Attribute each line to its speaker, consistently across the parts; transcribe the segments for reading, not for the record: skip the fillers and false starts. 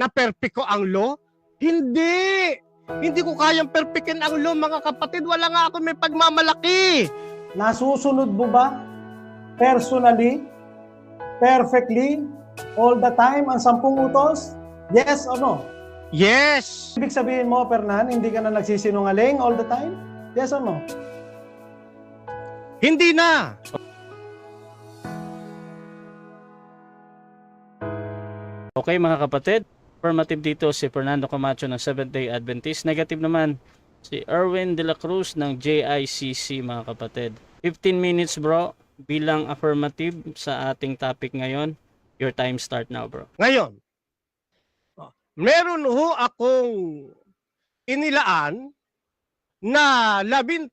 Speaker 1: na perpiko ang law? Hindi! Hindi ko kayang perpikin ang law, mga kapatid. Wala nga ako may pagmamalaki.
Speaker 2: Nasusunod mo ba personally, perfectly, all the time ang 10 utos? Yes or no?
Speaker 1: Yes!
Speaker 2: Ibig sabihin mo, Fernan, hindi ka na nagsisinungaling all the time? Yes or no?
Speaker 1: Hindi na!
Speaker 3: Okay mga kapatid, affirmative dito si Fernando Camacho ng Seventh-day Adventist. Negative naman si Erwin de la Cruz ng JICC mga kapatid. 15 minutes bro bilang affirmative sa ating topic ngayon. Your time start now bro.
Speaker 1: Ngayon, meron ho akong inilaan na 13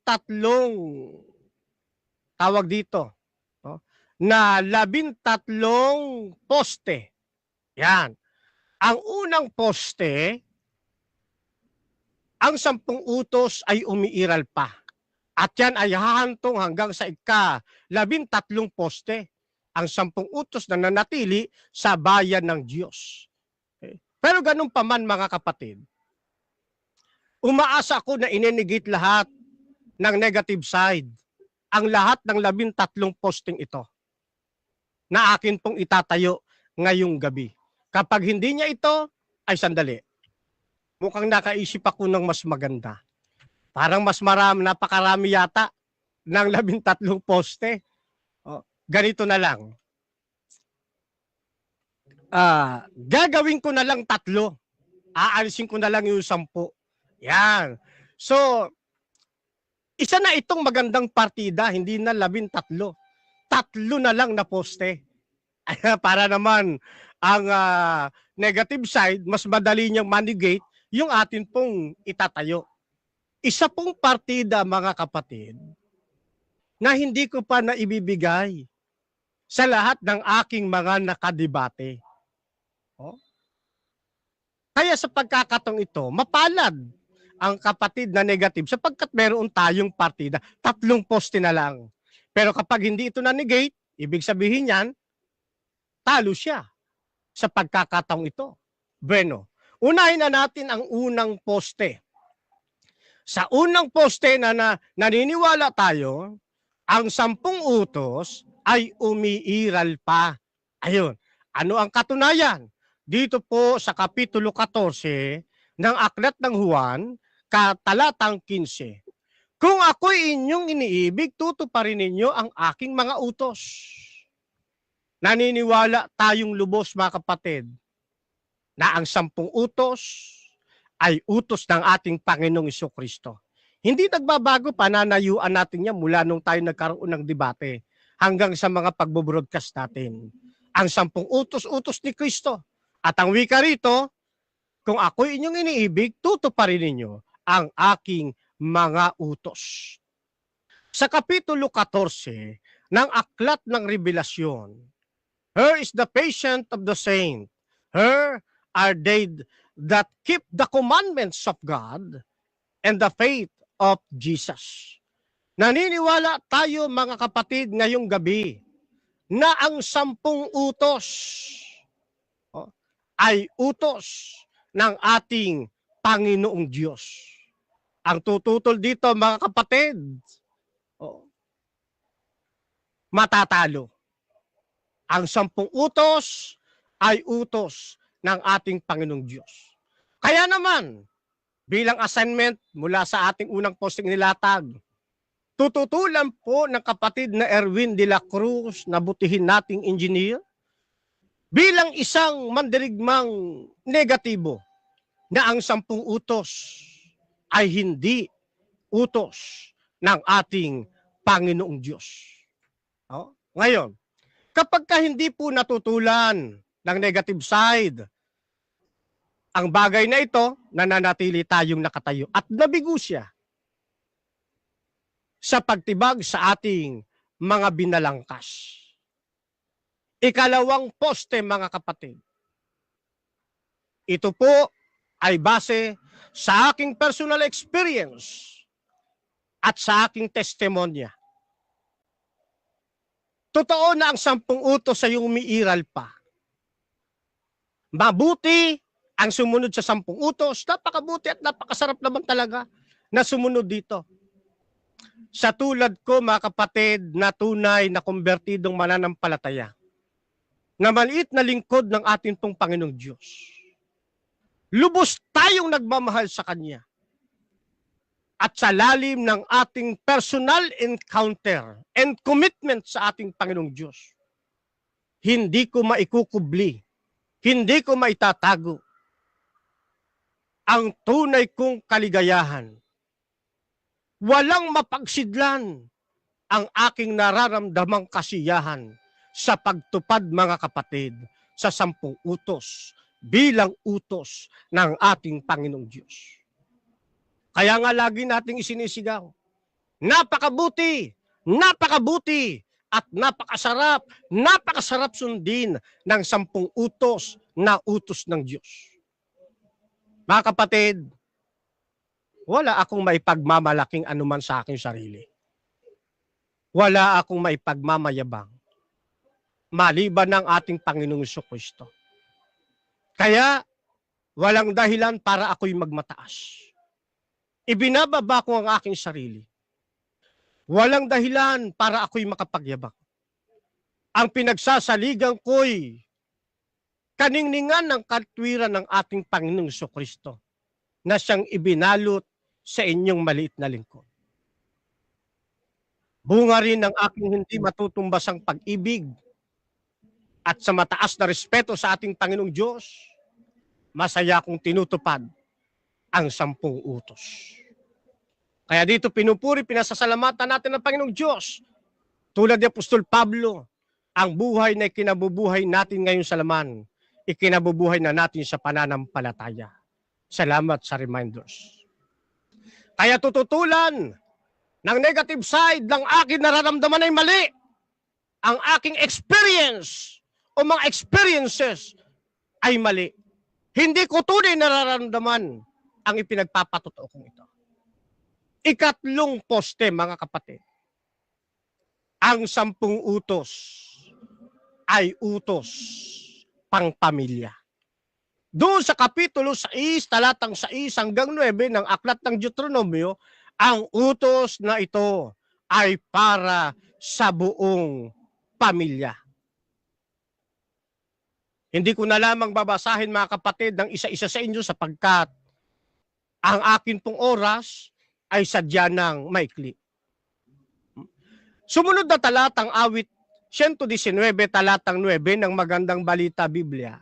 Speaker 1: tawag dito, na 13 poste. Yan. Ang unang poste, ang 10 utos ay umiiral pa. At yan ay hahantong hanggang sa ika-13 poste. Ang 10 utos na nanatili sa bayan ng Diyos. Okay. Pero ganun pa man mga kapatid, umaasa ako na ininigit lahat ng negative side. Ang lahat ng 13 posting ito na akin pong itatayo ngayong gabi. Kapag hindi niya ito, ay sandali. Mukhang nakaisip ako ng mas maganda. Parang mas napakarami yata ng 13 poste. Ganito na lang. Gagawin ko na lang 3. Aalisin ko na lang yung 10. Yan. So, isa na itong magandang partida, hindi na 13. 3 na lang na poste. Para naman ang negative side, mas madali niyang manigate yung atin pong itatayo. Isa pong partida mga kapatid na hindi ko pa naibibigay sa lahat ng aking mga nakadebate. Kaya sa pagkakataong ito, mapalad ang kapatid na negative sapagkat meron tayong partida. 3 poste na lang. Pero kapag hindi ito na-negate, ibig sabihin yan, talo siya sa pagkakataong ito. Bueno, unahin na natin ang unang poste. Sa unang poste na naniniwala tayo, ang 10 utos ay umiiral pa. Ayun. Ano ang katunayan? Dito po sa Kapitulo 14 ng Aklat ng Juan, talatang 15. Kung ako'y inyong iniibig, tutuparin ninyo ang aking mga utos. Naniniwala tayong lubos mga kapatid na ang 10 utos ay utos ng ating Panginoong Jesucristo. Hindi nagbabago, pananayuan natin yan mula nung tayo nagkaroon ng debate hanggang sa mga pagbo-broadcast natin. Ang 10 utos ni Kristo. At ang wika rito, kung ako inyong iniibig, tutuparin ninyo ang aking mga utos. Sa Kapitulo 14 ng Aklat ng Revelasyon, here is the patience of the saint. Here are they that keep the commandments of God and the faith of Jesus. Naniniwala tayo mga kapatid ngayong gabi na ang 10 utos ay utos ng ating Panginoong Diyos. Ang tututol dito mga kapatid, matatalo. Ang 10 utos ay utos ng ating Panginoong Diyos. Kaya naman, bilang assignment mula sa ating unang posting nilatag, tututulan po ng kapatid na Erwin de la Cruz na butihin nating engineer bilang isang mandirigmang negatibo na ang 10 utos ay hindi utos ng ating Panginoong Diyos. Ngayon, kapag hindi po natutulan ng negative side, ang bagay na ito, nananatili tayong nakatayo at nabigo siya sa pagtibag sa ating mga binalangkas. Ikalawang poste mga kapatid. Ito po ay base sa aking personal experience at sa aking testimonya. Totoo na ang 10 utos ay umiiral pa. Mabuti ang sumunod sa 10 utos. Napakabuti at napakasarap naman talaga na sumunod dito. Sa tulad ko, mga kapatid, na tunay na konbertidong mananampalataya, na maliit na lingkod ng ating pong Panginoong Diyos. Lubos tayong nagmamahal sa Kanya. At sa lalim ng ating personal encounter and commitment sa ating Panginoong Diyos, hindi ko maikukubli, hindi ko maitatago ang tunay kong kaligayahan. Walang mapagsidlan ang aking nararamdamang kasiyahan sa pagtupad, mga kapatid, sa 10 utos bilang utos ng ating Panginoong Diyos. Kaya nga lagi nating isinisigaw, napakabuti, napakabuti, at napakasarap sundin ng 10 utos na utos ng Diyos. Mga kapatid, wala akong maipagmamalaking anuman sa aking sarili. Wala akong maipagmamayabang maliban ng ating Panginoong Jesucristo. Kaya, walang dahilan para ako'y magmataas. Ibinababa ko ang aking sarili. Walang dahilan para ako'y makapagyabang. Ang pinagsasaligan ko'y kaningningan ng katwiran ng ating Panginoong Jesucristo na siyang ibinalot sa inyong maliit na lingkod. Bunga rin ng aking hindi matutumbasang pag-ibig at sa mataas na respeto sa ating Panginoong Diyos, masaya kong tinutupad ang 10 utos. Kaya dito pinupuri, pinasasalamatan natin ng Panginoong Diyos. Tulad ni Apostol Pablo, ang buhay na ikinabubuhay natin ngayon sa laman, ikinabubuhay na natin sa pananampalataya. Salamat sa reminders. Kaya tututulan ng negative side ng aking nararamdaman ay mali. Ang aking experience o mga experiences ay mali. Hindi ko tunay nararamdaman ang ipinagpapatotoo kong ito. Ikatlong poste, mga kapatid. Ang 10 utos ay utos pangpamilya. Doon sa kapitulo 6, talatang 6 hanggang 9 ng aklat ng Deuteronomio, ang utos na ito ay para sa buong pamilya. Hindi ko na lamang babasahin, mga kapatid, ng isa-isa sa inyo sapagkat ang akin pong oras ay sadya ng maikli. Sumunod na talatang awit 119, talatang 9 ng Magandang Balita Biblia.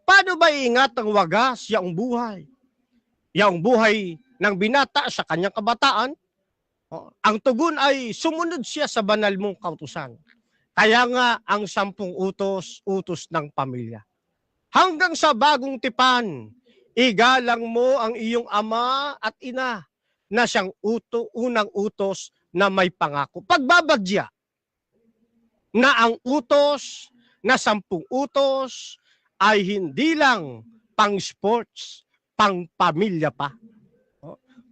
Speaker 1: Paano ba iingat ang wagas yaong buhay? Yaong buhay ng binata sa kanyang kabataan? Ang tugon ay sumunod siya sa banal mong kautusan. Kaya nga ang 10 utos, utos ng pamilya. Hanggang sa bagong tipan, igalang mo ang iyong ama at ina na siyang unang utos na may pangako. Pagbabadya na ang utos na 10 utos ay hindi lang pang sports, pang pamilya pa.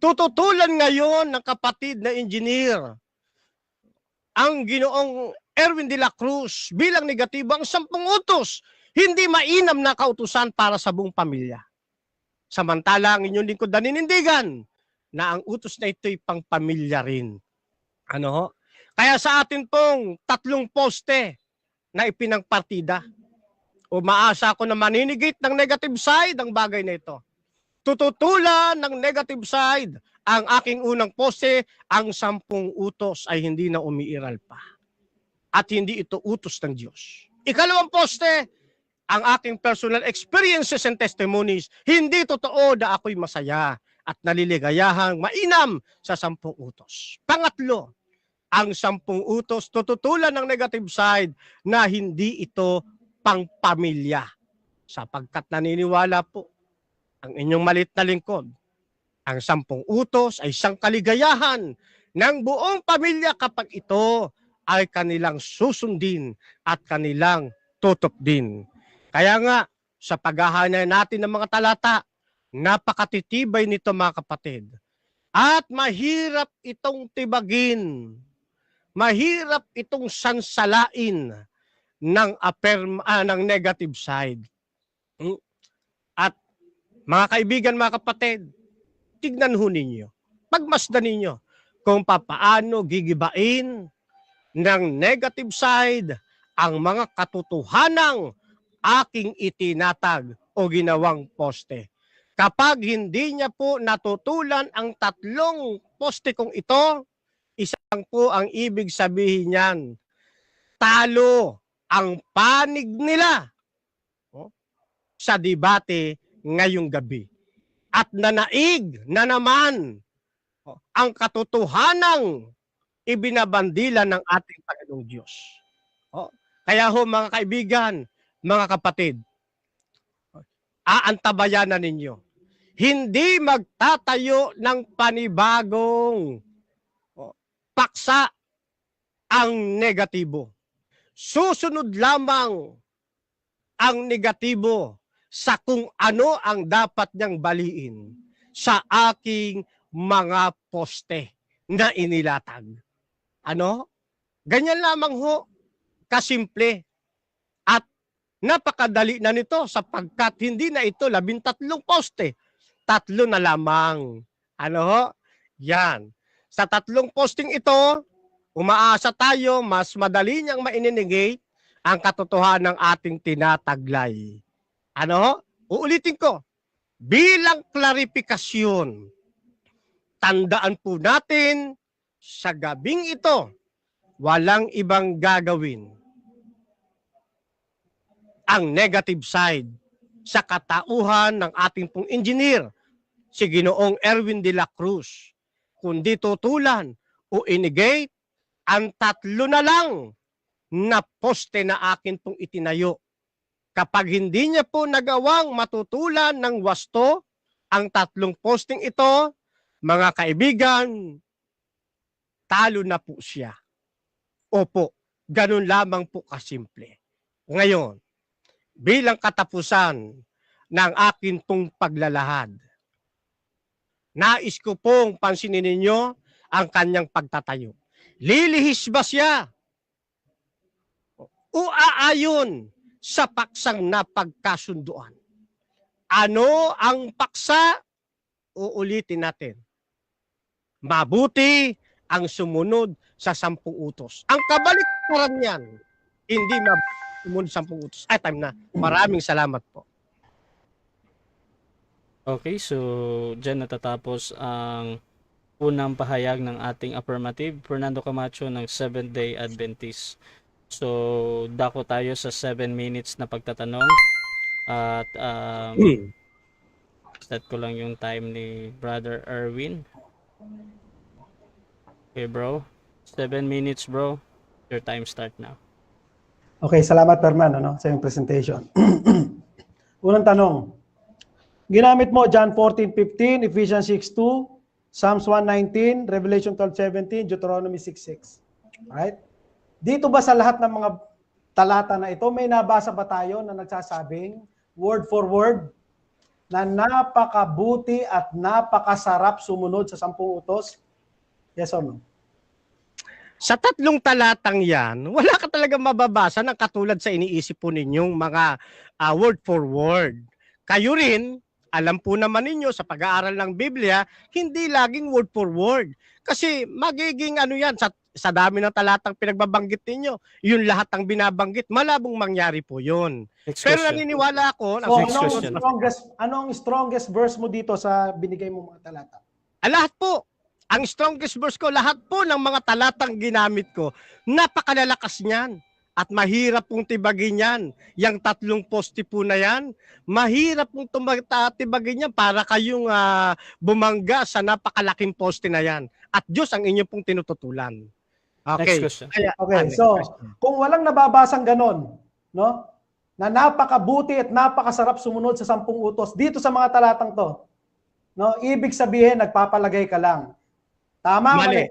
Speaker 1: Tututulan ngayon ng kapatid na engineer ang Ginoong Erwin de la Cruz bilang negatibo ang 10 utos, hindi mainam na kautusan para sa buong pamilya. Samantala ang inyong lingkod na ninindigan na ang utos na ito'y pang pamilya rin. Ano ho? Kaya sa atin pong 3 poste na ipinangpartida, umaasa ako na maninigit ng negative side ang bagay na ito. Tututulan ng negative side ang aking unang poste, ang 10 utos ay hindi na umiiral pa. At hindi ito utos ng Diyos. Ikalawang poste, ang aking personal experiences and testimonies, hindi totoo na ako'y masaya at naliligayahang mainam sa 10 utos. Pangatlo, ang 10 utos, tututulan ng negative side na hindi ito pangpamilya. Sapagkat naniniwala po ang inyong malit na lingkod, ang 10 utos ay isang kaligayahan ng buong pamilya kapag ito ay kanilang susundin at kanilang tutupdin. Kaya nga, sa paghahanay natin ng mga talata, napakatitibay nito, mga kapatid. At mahirap itong tibagin. Mahirap itong sansalain ng negative side. At Mga kaibigan, mga kapatid, tignan ho ninyo, pagmasdan ninyo kung papaano gigibain ng negative side ang mga katotohanang aking itinatag o ginawang poste. Kapag hindi niya po natutulan ang tatlong poste kong ito, isang po ang ibig sabihin niyan, talo ang panig nila sa debate ngayong gabi. At nanaig na naman ang katotohanang ibinabandila ng ating Panginoong Diyos. Kaya ho mga kaibigan, mga kapatid, aantabayanan ninyo. Hindi magtatayo ng panibagong paksa ang negatibo. Susunod lamang ang negatibo sa kung ano ang dapat niyang baliin sa aking mga poste na inilatag. Ano? Ganyan lamang ho, kasimple. At napakadali na nito sapagkat hindi na ito 13 poste. 3 na lamang. Ano ho? Yan. Sa 3 posting ito, umaasa tayo mas madali niyang maininegate ang katotohanan ng ating tinataglay. Ano? Uulitin ko. Bilang klarifikasyon, tandaan po natin sa gabing ito, walang ibang gagawin ang negative side sa katauhan ng ating pong engineer, si Ginoong Erwin de la Cruz, kundi tutulan o inigate ang 3 na lang na poste na akin pong itinayo. Kapag hindi niya po nagawang matutulan ng wasto ang 3 posting ito, mga kaibigan, talo na po siya. Opo, ganun lamang po kasimple. Ngayon, bilang katapusan ng akin pong paglalahad, nais ko pong pansinin ninyo ang kanyang pagtatayo. Lilihis ba siya o aayon sa paksang napagkasunduan? Ano ang paksa? Uulitin natin. Mabuti ang sumunod sa 10 utos. Ang kabaliktaran niyan, hindi sumunod sa 10 utos. Ay, time na. Maraming salamat po.
Speaker 3: Okay, so dyan natatapos ang unang pahayag ng ating affirmative, Fernando Camacho ng Seventh-day Adventist. So, dako tayo sa 7 minutes na pagtatanong. At set ko lang yung time ni Brother Erwin. Okay, bro. 7 minutes, bro. Your time start now.
Speaker 2: Okay, salamat Perman sa iyong presentation. Unang tanong. Ginamit mo John 14:15, Ephesians 6:2, Psalms 119, Revelation 12:17, Deuteronomy 6:6. Alright? Dito ba sa lahat ng mga talata na ito, may nabasa ba tayo na nagsasabing, word for word, na napakabuti at napakasarap sumunod sa 10 utos? Yes or no?
Speaker 1: Sa 3 talatang yan, wala ka talaga mababasa ng katulad sa iniisip po ninyong mga word for word. Kayo rin, alam po naman ninyo sa pag-aaral ng Biblia, hindi laging word for word. Kasi magiging yan, sa dami ng talatang pinagbabanggit ninyo, yung lahat ang binabanggit, malabong mangyari po yun. Pero naniniwala ako,
Speaker 2: anong strongest verse mo dito sa binigay mo mga talata?
Speaker 1: Lahat po. Ang strongest verse ko, lahat po ng mga talatang ginamit ko, napakalalakas niyan. At mahirap pong tibagin yan. Yang 3 poste po na yan, mahirap pong tibagin yan para kayong bumangga sa napakalaking poste na yan. At Diyos ang inyong pong tinututulan. Okay.
Speaker 3: Next question.
Speaker 2: Okay, so kung walang nababasang ganon, no? Na napakabuti at napakasarap sumunod sa 10 utos dito sa mga talatang to. No, ibig sabihin nagpapalagay ka lang. Tama, mali.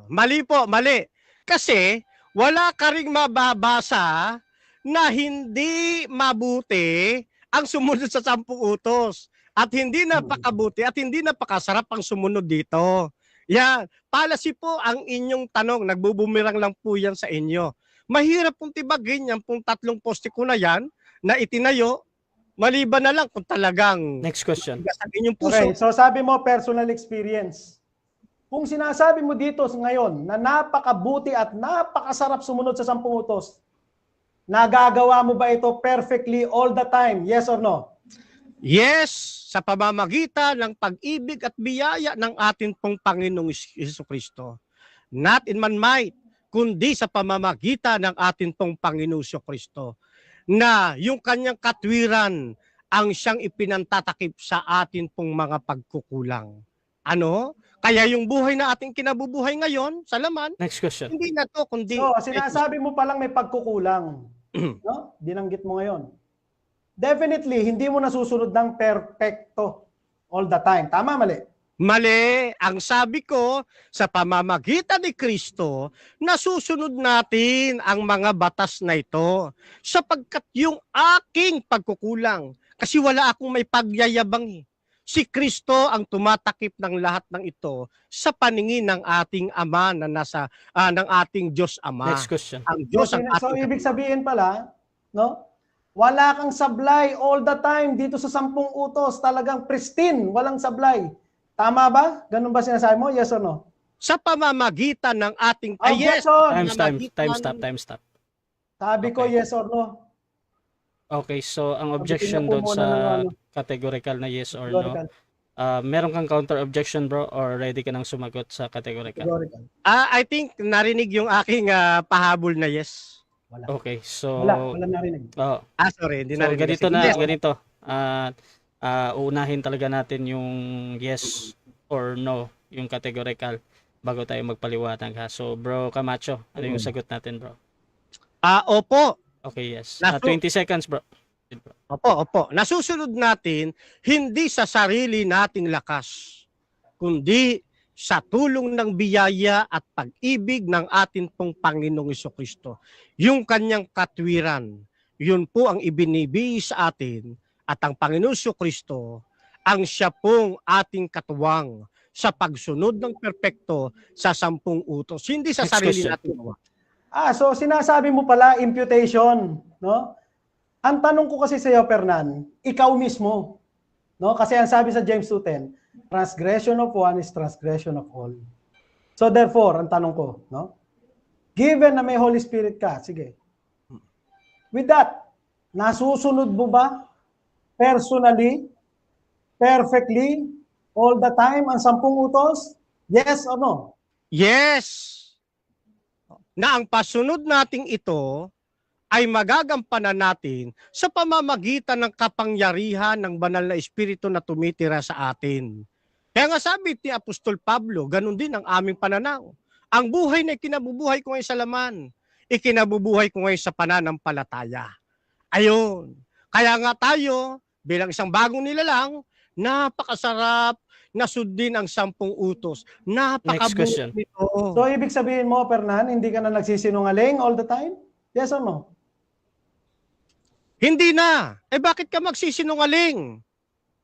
Speaker 1: Mali po, mali. Kasi wala ka ring mababasa na hindi mabuti ang sumunod sa 10 utos. At hindi napakabuti at hindi napakasarap ang sumunod dito. Yan. Policy po ang inyong tanong. Nagbubumirang lang po yan sa inyo. Mahirap pong tibagin yan pong 3 poste ko na yan na itinayo Maliban na lang kung talagang
Speaker 3: Next question.
Speaker 1: sa inyong puso.
Speaker 2: Okay, so sabi mo personal experience. Kung sinasabi mo dito ngayon na napakabuti at napakasarap sumunod sa 10 utos, nagagawa mo ba ito perfectly all the time? Yes or no?
Speaker 1: Yes, sa pamamagitan ng pag-ibig at biyaya ng ating pong Panginoong Jesucristo. Not in man might, kundi sa pamamagitan ng ating pong Panginoong Jesucristo. Na yung kanyang katwiran ang siyang ipinantatakip sa atin pong mga pagkukulang. Ano? Kaya yung buhay na ating kinabubuhay ngayon, sa laman,
Speaker 3: Next question.
Speaker 1: hindi na to, kundi...
Speaker 2: So, sinasabi mo palang may pagkukulang. No? Binanggit mo ngayon. Definitely, hindi mo nasusunod ng perfecto all the time. Tama, mali?
Speaker 1: Mali. Ang sabi ko, sa pamamagitan ni Kristo, nasusunod natin ang mga batas na ito. Sapagkat yung aking pagkukulang, kasi wala akong may pagyayabang eh. Si Kristo ang tumatakip ng lahat ng ito sa paningin ng ating Ama na nasa ng ating Diyos Ama.
Speaker 3: Next question.
Speaker 1: Ang Diyos ang
Speaker 2: So,
Speaker 1: ating
Speaker 2: ibig sabihin pala, no? Wala kang sablay all the time dito sa 10 utos. Talagang pristine, walang sablay. Tama ba? Ganun ba sinasabi mo? Yes or no?
Speaker 1: sa pamamagitan ng ating yes,
Speaker 2: Objection!
Speaker 3: Time stop.
Speaker 2: Sabi ko
Speaker 3: Okay.
Speaker 2: yes or no.
Speaker 3: Okay, so ang objection
Speaker 2: Sabihin mo
Speaker 3: doon
Speaker 2: po
Speaker 3: sa
Speaker 2: muna ng ano.
Speaker 3: categorical na yes or no,
Speaker 2: Categorical.
Speaker 3: meron kang counter objection bro or ready ka nang sumagot sa categorical?
Speaker 2: Categorical.
Speaker 1: I think narinig yung aking pahabol na yes.
Speaker 2: Wala.
Speaker 3: Okay, so
Speaker 2: Wala narinig.
Speaker 3: oh,
Speaker 1: Sorry, hindi
Speaker 3: so
Speaker 1: narinig.
Speaker 3: ganito
Speaker 1: kasi.
Speaker 3: na,
Speaker 1: Yes.
Speaker 3: ganito. Uunahin talaga natin yung yes or no, yung categorical bago tayo magpaliwanag ha. So bro Camacho, ano yung sagot natin bro?
Speaker 1: Opo.
Speaker 3: Okay, yes.
Speaker 1: Nasu-
Speaker 3: 20 seconds bro.
Speaker 1: Opo. Nasusunod natin hindi sa sarili nating lakas, kundi sa tulong ng biyaya at pag-ibig ng ating pong Panginoong Jesucristo. Yung kanyang katwiran, yun po ang ibinibigay sa atin at ang Panginoong Jesucristo ang siya pong ating katuwang sa pagsunod ng perpekto sa 10 utos. Hindi sa
Speaker 3: Next
Speaker 1: sarili
Speaker 3: question.
Speaker 1: nating gawa.
Speaker 2: So sinasabi mo pala imputation, no? Ang tanong ko kasi sa iyo, Fernan, ikaw mismo, no? Kasi ang sabi sa James 2:10, transgression of one is transgression of all. So therefore, ang tanong ko, no? Given na may Holy Spirit ka, sige. With that, nasusunod mo ba personally, perfectly, all the time ang 10 utos? Yes or no?
Speaker 1: Yes! Na ang pasunod nating ito ay magagampanan natin sa pamamagitan ng kapangyarihan ng banal na espiritu na tumitira sa atin. Kaya nga sabi ni Apostol Pablo, ganun din ang aming pananaw. Ang buhay na ikinabubuhay ko ngayon sa laman, ikinabubuhay ko ngayon sa pananampalataya. Ayun. Kaya nga tayo, bilang isang bagong nilalang, napakasarap na sundin ang 10 utos.
Speaker 3: Next question.
Speaker 1: Napakabuti nito.
Speaker 2: So, ibig sabihin mo, Fernan, hindi ka na nagsisinungaling all the time? Yes or no?
Speaker 1: Hindi na. Bakit ka magsisinungaling?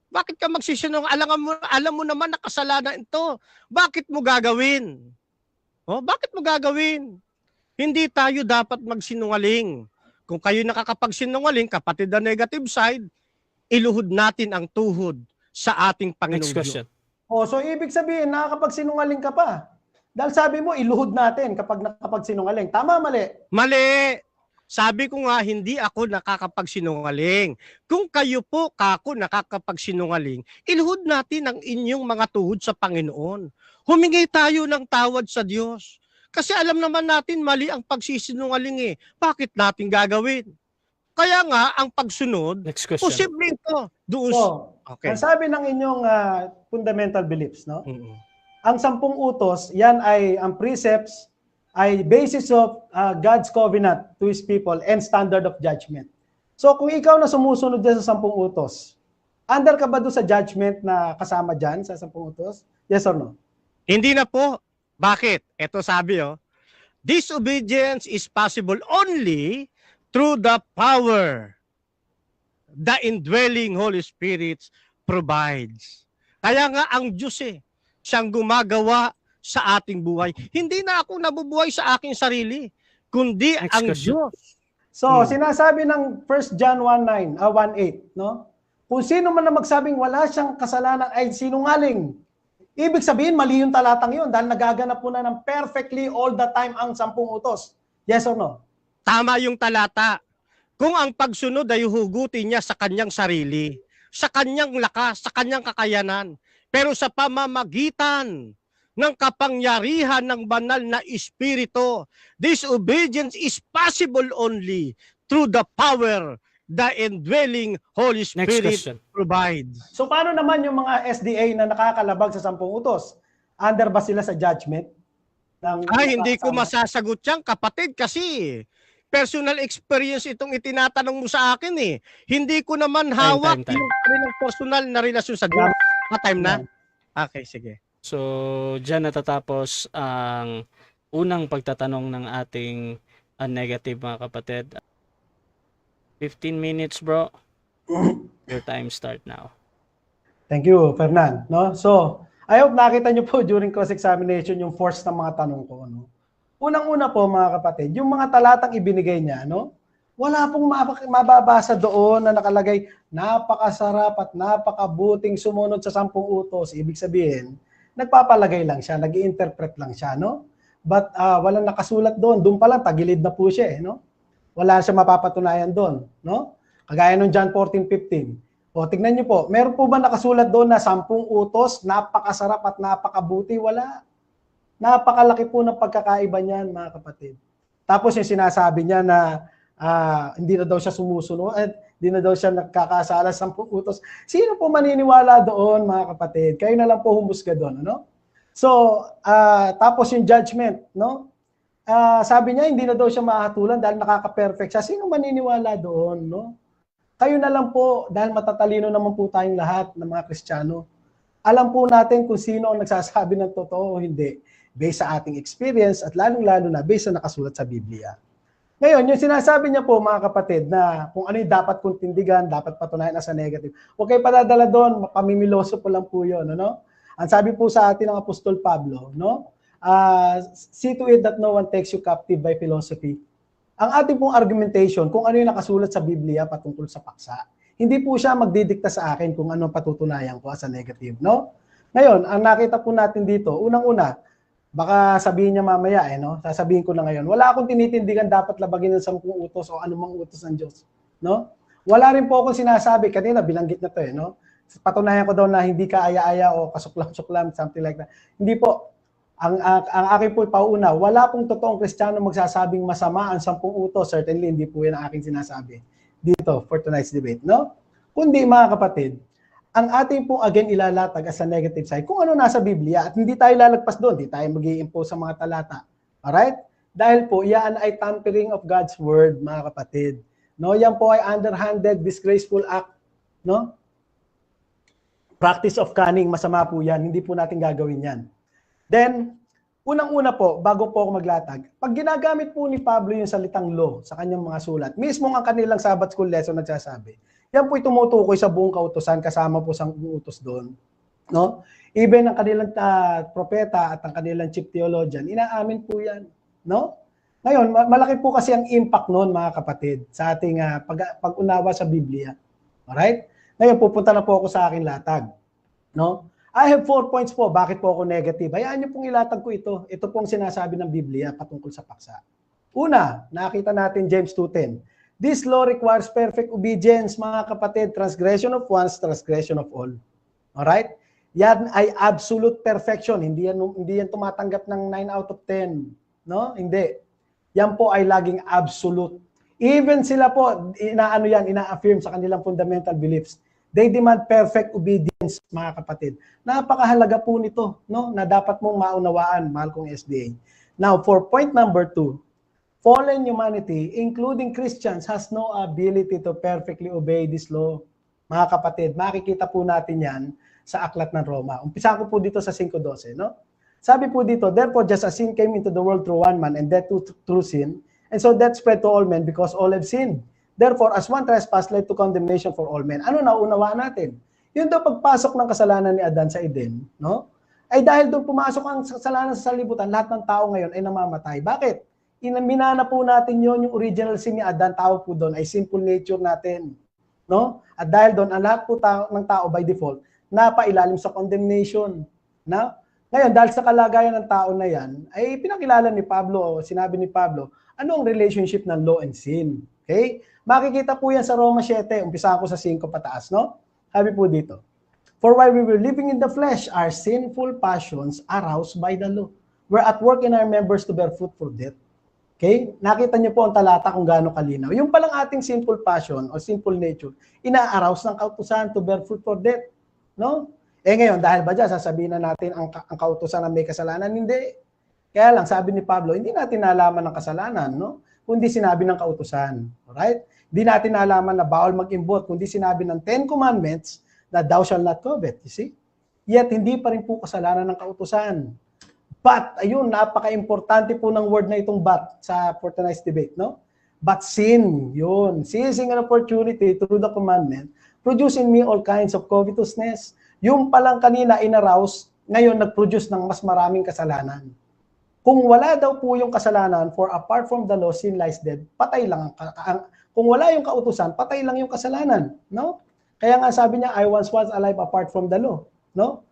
Speaker 1: Bakit ka magsisinungaling? Alam mo naman na kasalanan ito. Bakit mo gagawin? Bakit mo gagawin? Hindi tayo dapat magsinungaling. Kung kayo nakakapagsinungaling, kapatid na negative side, iluhod natin ang tuhod sa ating Panginoong
Speaker 3: Next question.
Speaker 2: So ibig sabihin, nakakapagsinungaling ka pa. Dahil sabi mo, iluhod natin kapag nakakapagsinungaling. Tama, mali?
Speaker 1: Mali. Sabi ko nga, hindi ako nakakapagsinungaling. Kung kayo po, kako, nakakapagsinungaling, iluhod natin ang inyong mga tuhod sa Panginoon. Humingi tayo ng tawad sa Diyos. Kasi alam naman natin, mali ang pagsisinungaling eh. Bakit natin gagawin? Kaya nga, ang pagsunod,
Speaker 3: Next question.
Speaker 1: posible ito. Doon.
Speaker 2: So,
Speaker 1: Okay.
Speaker 2: ang sabi ng inyong fundamental beliefs, no?
Speaker 1: Mm-mm.
Speaker 2: Ang 10 utos, yan ay ang precepts, ay basis of God's covenant to His people and standard of judgment. So kung ikaw na sumusunod dyan sa 10 utos, under ka ba doon sa judgment na kasama dyan sa 10 utos? Yes or no?
Speaker 1: Hindi na po. Bakit? Ito sabi disobedience is possible only through the power the indwelling Holy Spirit provides. Kaya nga ang Diyos siyang gumagawa sa ating buhay. Hindi na ako nabubuhay sa aking sarili, kundi
Speaker 3: Next
Speaker 1: ang
Speaker 3: question.
Speaker 1: Diyos.
Speaker 2: So sinasabi ng 1 John 1:8, no? Kung sino man na magsabing wala siyang kasalanan ay sinungaling. Ibig sabihin, mali yung talatang yun dahil nagaganap po na ng perfectly all the time ang 10 utos. Yes or no?
Speaker 1: Tama yung talata. Kung ang pagsunod ay hugutin niya sa kanyang sarili, sa kanyang lakas, sa kanyang kakayanan, pero sa pamamagitan ng kapangyarihan ng banal na Espiritu, this obedience is possible only through the power the indwelling Holy
Speaker 3: Next
Speaker 1: Spirit
Speaker 3: question.
Speaker 1: provides.
Speaker 2: So paano naman yung mga SDA na nakakalabag sa 10 utos? Under ba sila sa judgment?
Speaker 1: Ay, hindi ko masasagot yan, kapatid, kasi personal experience itong itinatanong mo sa akin eh. Hindi ko naman hawak
Speaker 3: Time.
Speaker 1: yung kanilang personal na relasyon sa Diyos. Time na? Okay, sige.
Speaker 3: So, dyan natatapos ang unang pagtatanong ng ating negative, mga kapatid. 15 minutes, bro. Your time start now.
Speaker 2: Thank you, Fernan. No? So, I hope nakita nyo po during cross-examination yung force ng mga tanong ko. No? Unang-una po, mga kapatid, yung mga talatang ibinigay niya, no? Wala pong mababasa doon na nakalagay, napakasarap at napakabuting sumunod sa 10 utos. Ibig sabihin, nagpapalagay lang siya, nag-i-interpret lang siya, no? But walang nakasulat doon. Doon pa lang, tagilid na po siya, no? Wala siya mapapatunayan doon, no? Kagaya ng John 14:15. O, tignan niyo po, meron po ba nakasulat doon na 10 utos, napakasarap at napakabuti? Wala. Napakalaki po ng pagkakaiba niyan, mga kapatid. Tapos yung sinasabi niya na hindi na daw siya sumusunod, hindi na daw siya nagkakasala sa 10 utos. Sino po maniniwala doon, mga kapatid? Kayo na lang po humusga doon, ano? So, tapos yung judgment, no? Sabi niya, hindi na daw siya mahatulan dahil nakaka-perfect siya. Sino maniniwala doon, no? Kayo na lang po, dahil matatalino naman po tayong lahat ng mga Kristiyano. Alam po natin kung sino ang nagsasabi ng totoo o hindi, based sa ating experience at lalong-lalo na based sa nakasulat sa Biblia. Ngayon, yung sinasabi niya po, mga kapatid, na kung ano yung dapat kong tindigan, dapat patunayan na sa negative. Huwag kayo padadala doon, pamimiloso po lang po yun, ano? Ang sabi po sa atin ng Apostol Pablo, no? See to it that no one takes you captive by philosophy. Ang ating pong argumentation, kung ano yung nakasulat sa Biblia patungkol sa paksa, hindi po siya magdidikta sa akin kung ano patutunayan ko as a negative, no? Ngayon, ang nakita po natin dito, unang-una, baka sabihin niya mamaya, no? Sasabihin ko na ngayon, wala akong tinitindigan dapat labagin ng 10 utos o anumang utos ng Diyos, no? Wala rin po akong sinasabi, kanina bilanggit na to, no? Patunayan ko daw na hindi ka aya-aya o kasuklam-suklam, something like that. Hindi po. Ang akin po pauna, wala pong totoong Kristiyano magsasabing masama ang 10 utos. Certainly, hindi po yan ang aking sinasabi dito for tonight's debate, no? Kundi, mga kapatid, ang ating pong again ilalatag as a negative side, kung ano nasa Biblia, at hindi tayo lalagpas doon, hindi tayo mag-i-impose sa mga talata. Alright? Dahil po, yan ay tampering of God's word, mga kapatid. No? Yan po ay underhanded, disgraceful act. No? Practice of cunning, masama po yan. Hindi po natin gagawin yan. Then, unang-una po, bago po ako maglatag, pag ginagamit po ni Pablo yung salitang law sa kanyang mga sulat, mismo ang kanilang Sabbath School lesson nagsasabi, yan po'y tumutukoy sa buong kautusan, kasama po sa utos doon. No? Even ang kanilang propeta at ang kanilang chief theologian, inaamin po yan. No? Ngayon, malaki po kasi ang impact noon, mga kapatid, sa ating pag-unawa sa Biblia. Alright? Ngayon, pupunta na po ako sa aking latag. No? I have 4 points po. Bakit po ako negative? Hayaan niyo pong ilatag ko ito. Ito pong sinasabi ng Biblia patungkol sa paksa. Una, nakita natin James 2:10. This law requires perfect obedience, mga kapatid. Transgression of one, transgression of all. Alright? Yan ay absolute perfection. Hindi yan tumatanggap ng 9 out of 10. No? Hindi. Yan po ay laging absolute. Even sila po, ina-affirm sa kanilang fundamental beliefs. They demand perfect obedience, mga kapatid. Napakahalaga po nito, no? Na dapat mong maunawaan, mahal kong SDA. Now, for point number 2, fallen humanity, including Christians, has no ability to perfectly obey this law. Mga kapatid, makikita po natin yan sa Aklat ng Roma. Umpisa ko po dito sa 5:12, no? Sabi po dito, therefore just as sin came into the world through one man, and death through sin, and so death spread to all men because all have sinned. Therefore, as one trespass led to condemnation for all men. Ano naunawaan natin? Yun daw pagpasok ng kasalanan ni Adan sa Eden, no? Ay dahil doon pumasok ang kasalanan sa sanlibutan, lahat ng tao ngayon ay namamatay. Bakit? Minana po natin yon yung original sin ni Adan, tao po doon ay sinful nature natin. no? At dahil doon, ang lahat po ng tao by default, napailalim sa condemnation. No? Ngayon, dahil sa kalagayan ng tao na yan, ay pinakilala ni Pablo, sinabi ni Pablo, ano ang relationship ng law and sin? Okay? Makikita po yan sa Roma 7, umpisa ko sa 5 pataas, no? Sabi po dito, for while we were living in the flesh, our sinful passions aroused by the law were at work in our members to bear fruit for death. Okay? Nakita niyo po ang talata kung gaano kalinaw. Yung palang ating sinful passion o sinful nature, ina-arouse ng kautusan to bear fruit for death. No? Eh ngayon, dahil ba dyan, sasabihin na natin ang kautusan na may kasalanan? Hindi. Kaya lang, sabi ni Pablo, hindi natin nalaman ng kasalanan, no? Kundi sinabi ng kautusan. Alright? Hindi natin nalaman na bawal mag-imbot, kundi sinabi ng 10 Commandments na thou shall not covet. You see? Yet, hindi pa rin po kasalanan ng kautusan. But, ayun, napaka-importante po ng word na itong but sa for tonight's debate, no? But sin, yun. Seizing an opportunity through the commandment, produce in me all kinds of covetousness. Yung palang kanina inarouse, ngayon nag-produce ng mas maraming kasalanan. Kung wala daw po yung kasalanan, for apart from the law, sin lies dead, patay lang kung wala yung kautusan, patay lang yung kasalanan, no? Kaya nga sabi niya, I once was alive apart from the law, no?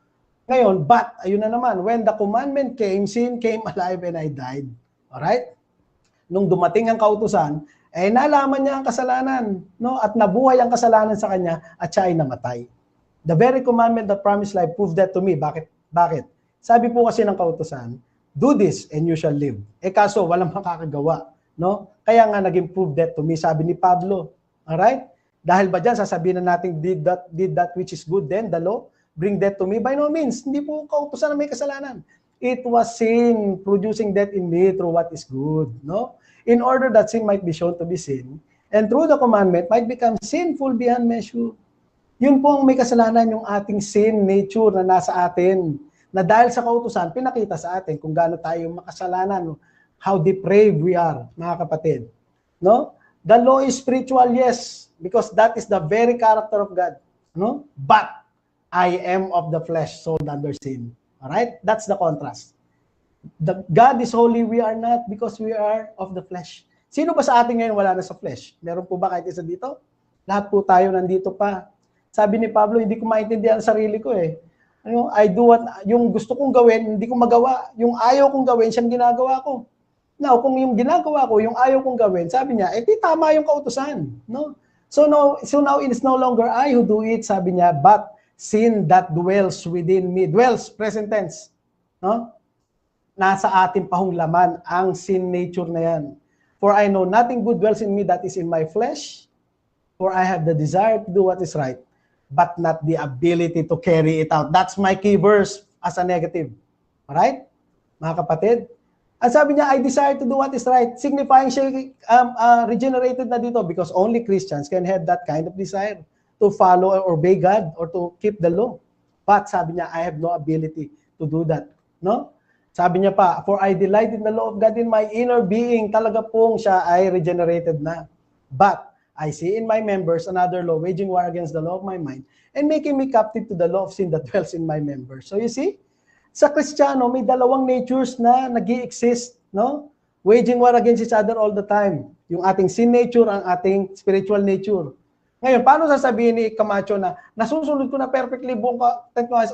Speaker 2: Ngayon, but, ayun na naman, when the commandment came, sin came alive and I died. Alright? Nung dumating ang kautusan, eh nalaman niya ang kasalanan, no? At nabuhay ang kasalanan sa kanya at siya ay namatay. The very commandment that promised life proved that to me. Bakit? Bakit? Sabi po kasi ng kautusan, do this and you shall live. Eh kaso, walang makakagawa, no? Kaya nga naging prove that to me, sabi ni Pablo. Alright? Dahil ba dyan, sasabihin na natin, did that which is good then, the law? Bring death to me? By no means. Hindi po kautusan na may kasalanan. It was sin producing death in me through what is good, no? In order that sin might be shown to be sin, and through the commandment might become sinful beyond measure. Yun po ang may kasalanan, yung ating sin nature na nasa atin, na dahil sa kautusan, pinakita sa atin kung gaano tayo makasalanan, how depraved we are, mga kapatid. No? The law is spiritual, yes, because that is the very character of God. No? But I am of the flesh, sold under sin. Alright? That's the contrast. God is holy, we are not, because we are of the flesh. Sino ba sa atin ngayon wala na sa flesh? Meron po ba kahit isa dito? Lahat po tayo nandito pa. Sabi ni Pablo, hindi ko maintindihan ang sarili ko eh. I do what, yung gusto kong gawin, hindi ko magawa. Yung ayaw kong gawin, siyang ginagawa ko. Now, kung yung ginagawa ko, yung ayaw kong gawin, sabi niya, di tama yung kautusan. No? So now it is no longer I who do it, sabi niya, but sin that dwells within me. Dwells, present tense. No? Nasa atin pahong laman ang sin nature na yan. For I know nothing good dwells in me that is in my flesh, for I have the desire to do what is right, but not the ability to carry it out. That's my key verse as a negative. Alright? Mga kapatid? Ang sabi niya, I desire to do what is right, signifying siya regenerated na dito because only Christians can have that kind of desire to follow or obey God or to keep the law. But sabi niya, I have no ability to do that. No? Sabi niya pa, for I delight in the law of God in my inner being. Talaga pong siya ay regenerated na. But I see in my members another law, waging war against the law of my mind and making me captive to the law of sin that dwells in my members. So you see, sa Kristiyano, may dalawang natures na nag-i-exist, no? Waging war against each other all the time. Yung ating sin nature, ang ating spiritual nature. Ngayon, paano sasabihin ni Camacho na nasusunod ko na perfectly buong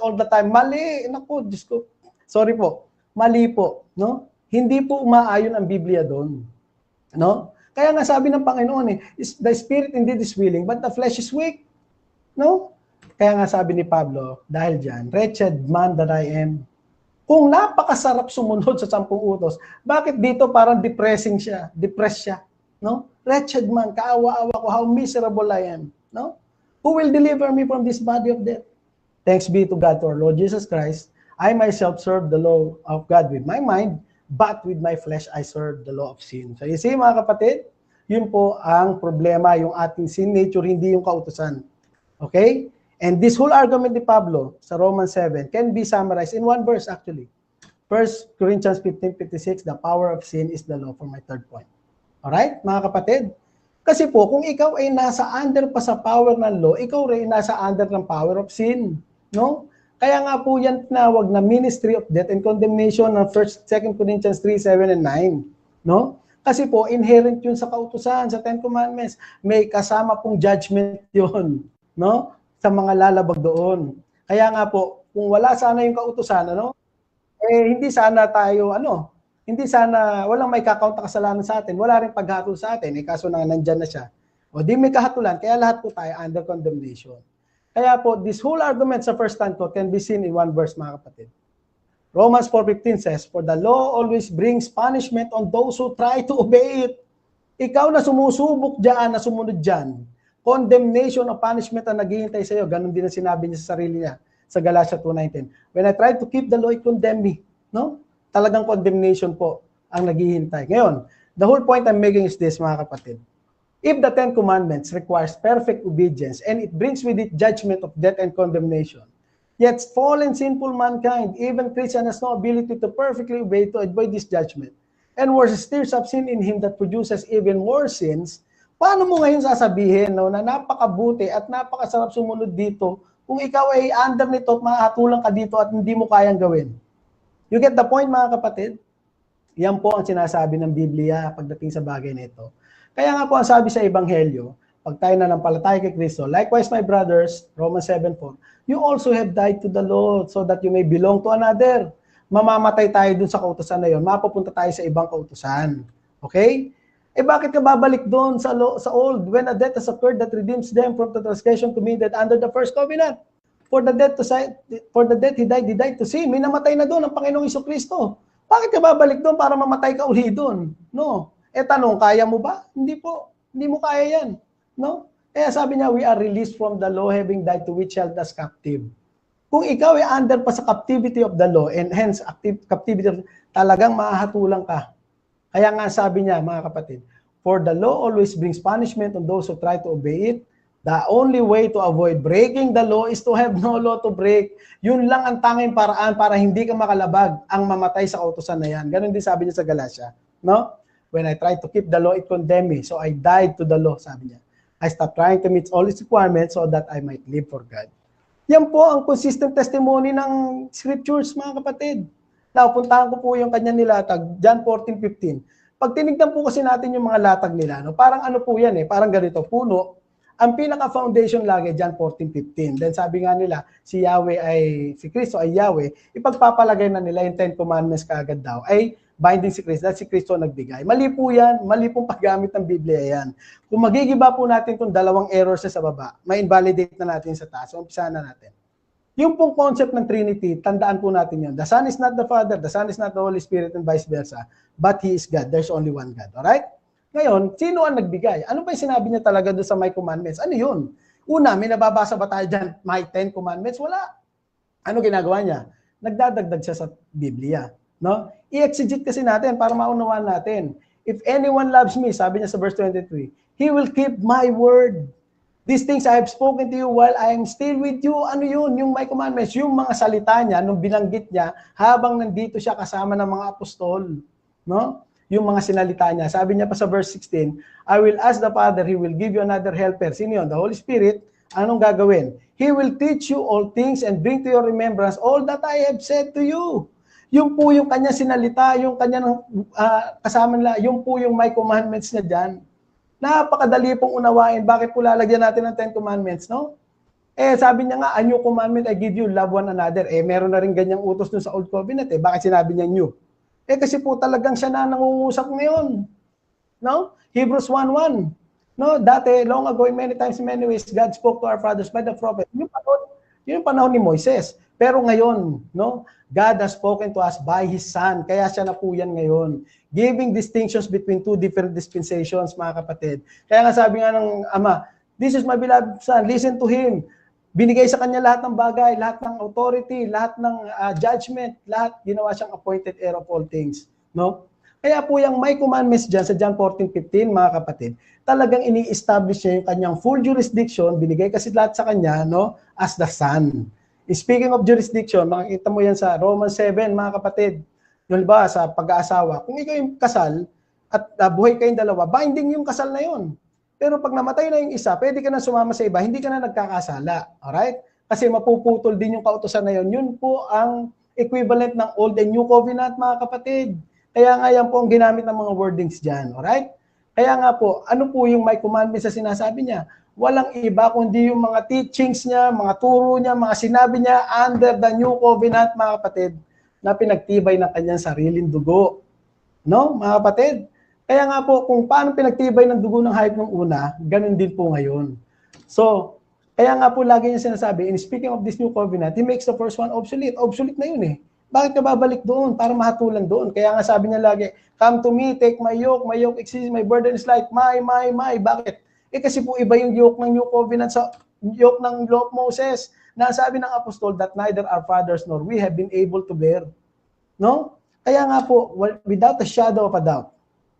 Speaker 2: all the time? Mali. Naku, Diyos ko. Sorry po. Mali po, no? Hindi po umaayon ang Biblia doon. No? Kaya nga sabi ng Panginoon the spirit indeed is willing, but the flesh is weak. No? Kaya nga sabi ni Pablo, dahil dyan, wretched man that I am. Kung napakasarap sumunod sa 10 utos, bakit dito parang depressing siya? Depressed siya. No? Wretched man, kaawa-awa ko, how miserable I am. No? Who will deliver me from this body of death? Thanks be to God, to our Lord Jesus Christ. I myself serve the law of God with my mind, but with my flesh I serve the law of sin. So you see mga kapatid, yun po ang problema, yung ating sin nature, hindi yung kautusan. Okay? And this whole argument ni Pablo sa Romans 7 can be summarized in one verse actually. 1 Corinthians 15:56, the power of sin is the law, for my third point. Alright, mga kapatid? Kasi po, kung ikaw ay nasa under pa sa power ng law, ikaw rin nasa under ng power of sin. No? Kaya nga po yan tinawag na ministry of death and condemnation ng 2 Corinthians 3:7 and 9. No? Kasi po, inherent yun sa kautusan, sa Ten Commandments. May kasama pong judgment yun, no? Sa mga lalabag doon. Kaya nga po, kung wala sana yung kautusan, ano, hindi sana tayo, hindi sana, walang may kakount na kasalanan sa atin, wala rin paghatol sa atin, kaso na nandyan na siya. O di may kahatulan, kaya lahat po tayo under condemnation. Kaya po, this whole argument sa first stand ko can be seen in one verse, mga kapatid. Romans 4:15 says, "For the law always brings punishment on those who try to obey it." Ikaw na sumusubok dyan, na sumunod dyan, condemnation o punishment ang naghihintay sa iyo. Ganon din ang sinabi niya sa sarili niya sa Galatia 2:19. When I try to keep the law, it condemn me. No? Talagang condemnation po ang naghihintay. Ngayon, the whole point I'm making is this, mga kapatid. If the Ten Commandments requires perfect obedience and it brings with it judgment of death and condemnation, yet fallen sinful mankind, even Christian, has no ability to perfectly obey to avoid this judgment. And worse, stirs up sin in him that produces even more sins. Paano mo ngayon sasabihin, no, na napakabuti at napakasarap sumunod dito kung ikaw ay under nito at mahatulang ka dito at hindi mo kayang gawin? You get the point, mga kapatid? Yan po ang sinasabi ng Biblia pagdating sa bagay nito. Kaya nga po ang sabi sa Ebanghelyo, pag tayo nanampalataya kay Kristo, likewise my brothers, Romans 7:4, you also have died to the Lord so that you may belong to another. Mamamatay tayo dun sa kautusan na yon, mapapunta tayo sa ibang kautusan. Okay? Bakit ka babalik doon sa old when a death has occurred that redeems them from the transgression committed under the first covenant? For the death he died to sin. May namatay na doon ang Panginoong Jesucristo. Bakit ka babalik doon para mamatay ka uli doon? No. Tanong, kaya mo ba? Hindi po. Hindi mo kaya yan. No? Kaya sabi niya, we are released from the law having died to which held us captive. Kung ikaw ay under pa sa captivity of the law and hence captivity of, talagang mahatulang ka. Kaya nga sabi niya, mga kapatid, for the law always brings punishment on those who try to obey it. The only way to avoid breaking the law is to have no law to break. Yun lang ang tanging paraan para hindi ka makalabag ang mamatay sa kautusan na yan. Ganon din sabi niya sa Galatia. No? When I tried to keep the law, it condemned me. So I died to the law, sabi niya. I stopped trying to meet all its requirements so that I might live for God. Yan po ang consistent testimony ng scriptures, mga kapatid. Now, puntahan ko po yung kanya nilatag, John 14:15. Pag tinignan po kasi natin yung mga latag nila, no, parang ano po yan parang ganito, puno. Ang pinaka-foundation lagi, John 14:15. Then sabi nga nila, si Kristo ay Yahweh, ipagpapalagay na nila yung 10 Commandments kaagad daw, ay binding si Kristo, dahil si Kristo nagbigay. Mali po yan, mali pong paggamit ng Biblia yan. Kung magigiba po natin itong dalawang errors sa baba, may invalidate na natin sa taas. So, umpisahan na natin. Yung pong concept ng Trinity, tandaan po natin yun. The Son is not the Father, the Son is not the Holy Spirit, and vice versa. But He is God. There's only one God. Alright? Ngayon, sino ang nagbigay? Ano ba yung sinabi niya talaga doon sa My Commandments? Ano yun? Una, may nababasa ba tayo dyan, My 10 Commandments? Wala. Ano ginagawa niya? Nagdadagdag siya sa Biblia. No? I-exegete kasi natin para maunawaan natin. If anyone loves me, sabi niya sa verse 23, he will keep my word. These things I have spoken to you while I am still with you. Ano yun? Yung My Commandments, yung mga salita niya, nung binanggit niya, habang nandito siya kasama ng mga apostol. No? Yung mga sinalita niya. Sabi niya pa sa verse 16, I will ask the Father, He will give you another helper. Sino yun? The Holy Spirit. Anong gagawin? He will teach you all things and bring to your remembrance all that I have said to you. Yung po yung kanya sinalita, yung kanya kasama nila, yung po yung My Commandments niya dyan. Napakadali pong unawain. Bakit po lalagyan natin ng 10 Commandments, no? Sabi niya nga, a new commandment I give you, love one another. Meron na rin ganyang utos dun sa Old Covenant. Bakit sinabi niya new? Kasi po talagang siya na nangungusap ngayon. No? Hebrews 1:1. No, dati, long ago, in many times, in many ways, God spoke to our fathers by the prophet. Yung panahon ni Moises. Pero ngayon, no, God has spoken to us by His Son. Kaya siya na po yan ngayon. Giving distinctions between two different dispensations, mga kapatid. Kaya nga sabi nga ng Ama, this is my beloved Son, listen to Him. Binigay sa kanya lahat ng bagay, lahat ng authority, lahat ng judgment, lahat ginawa siyang appointed heir of all things. No? Kaya po yung My Commandments dyan sa John 14:15, mga kapatid, talagang ini-establish niya yung kanyang full jurisdiction, binigay kasi lahat sa kanya, no, as the Son. Speaking of jurisdiction, makikita mo yan sa Romans 7, mga kapatid. Yun ba, sa pag-aasawa, kung ikaw yung kasal at buhay kayong dalawa, binding yung kasal na yun. Pero pag namatay na yung isa, pwede ka na sumama sa iba, hindi ka na nagkakasala. Alright? Kasi mapuputol din yung kautusan na yun. Yun po ang equivalent ng Old and New Covenant, mga kapatid. Kaya nga yan po ang ginamit ng mga wordings dyan. Alright? Kaya nga po, ano po yung may commandments na sinasabi niya? Walang iba kundi yung mga teachings niya, mga turo niya, mga sinabi niya under the new covenant, mga kapatid, na pinagtibay ng kanyang sariling dugo. No, mga kapatid? Kaya nga po, kung paano pinagtibay ng dugo ng hayop ng una, ganun din po ngayon. So, kaya nga po lagi niya sinasabi, in speaking of this new covenant, he makes the first one obsolete. Obsolete na yun eh. Bakit ka babalik doon? Para mahatulan doon. Kaya nga sabi niya lagi, come to me, take my yoke is easy, my burden is light, my. Bakit? Eh kasi po iba yung yoke ng new covenant sa yoke ng law of Moses. Na sabi ng apostol that neither our fathers nor we have been able to bear. No? Kaya nga po, without a shadow of a doubt,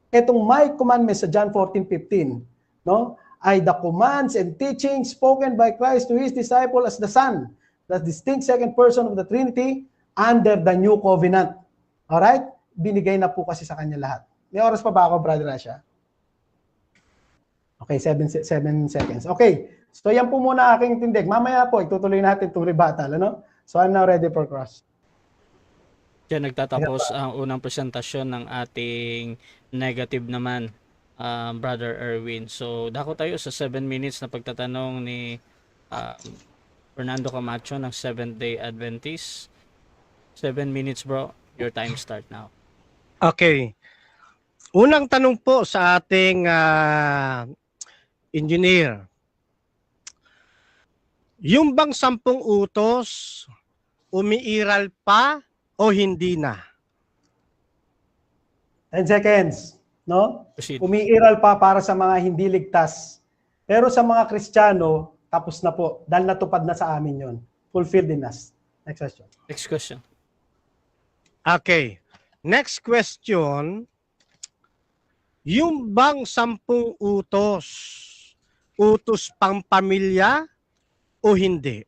Speaker 2: etong my commandments sa John 14:15, no? Ay the commands and teachings spoken by Christ to His disciple as the Son, the distinct second person of the Trinity, under the new covenant. Alright? Binigay na po kasi sa kanya lahat. May oras pa ba ako, Brother Rasha? Okay, 7 seconds. Okay, so yan po muna aking tindig. Mamaya po, itutuloy natin itong rebuttal. Ano? So I'm now ready for cross.
Speaker 3: Diyan nagtatapos ang unang presentasyon ng ating negative naman, Brother Erwin. So, dako tayo sa 7 minutes na pagtatanong ni Fernando Camacho ng Seventh-day Adventist. 7 minutes, bro. Your time start now.
Speaker 1: Okay. Unang tanong po sa ating engineer. Yung bang 10 utos, umiiral pa o hindi na?
Speaker 2: 10 seconds. No?
Speaker 3: Proceed.
Speaker 2: Umiiral pa para sa mga hindi ligtas. Pero sa mga Kristiyano, tapos na po. Dahil natupad na sa amin yon. Fulfilled in us. Next question.
Speaker 3: Next question.
Speaker 1: Okay. Next question. Yung bang 10 utos, utos pang pamilya o hindi?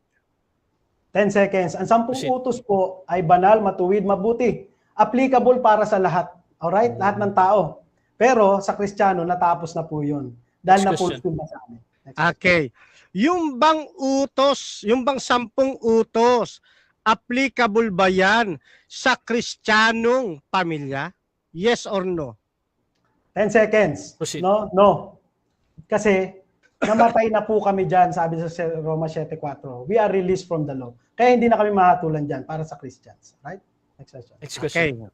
Speaker 2: 10 seconds. Ang 10
Speaker 3: Proceed.
Speaker 2: utos po ay banal, matuwid, mabuti. Applicable para sa lahat. Alright? Lahat ng tao. Pero sa Kristiyano, natapos na po yun. Dahil
Speaker 3: Next
Speaker 2: na-fulfill na sa amin. Next
Speaker 1: Okay. Yung bang utos, yung bang 10 utos, applicable ba yan sa Kristiyanong pamilya? Yes or no?
Speaker 2: 10 seconds.
Speaker 3: Proceed.
Speaker 2: No? No. Kasi namatay na po kami dyan, sabi sa Roma 7:4. We are released from the law. Kaya hindi na kami mahatulan dyan para sa Christians. Right? Next question.
Speaker 3: Next
Speaker 1: Okay.
Speaker 3: question.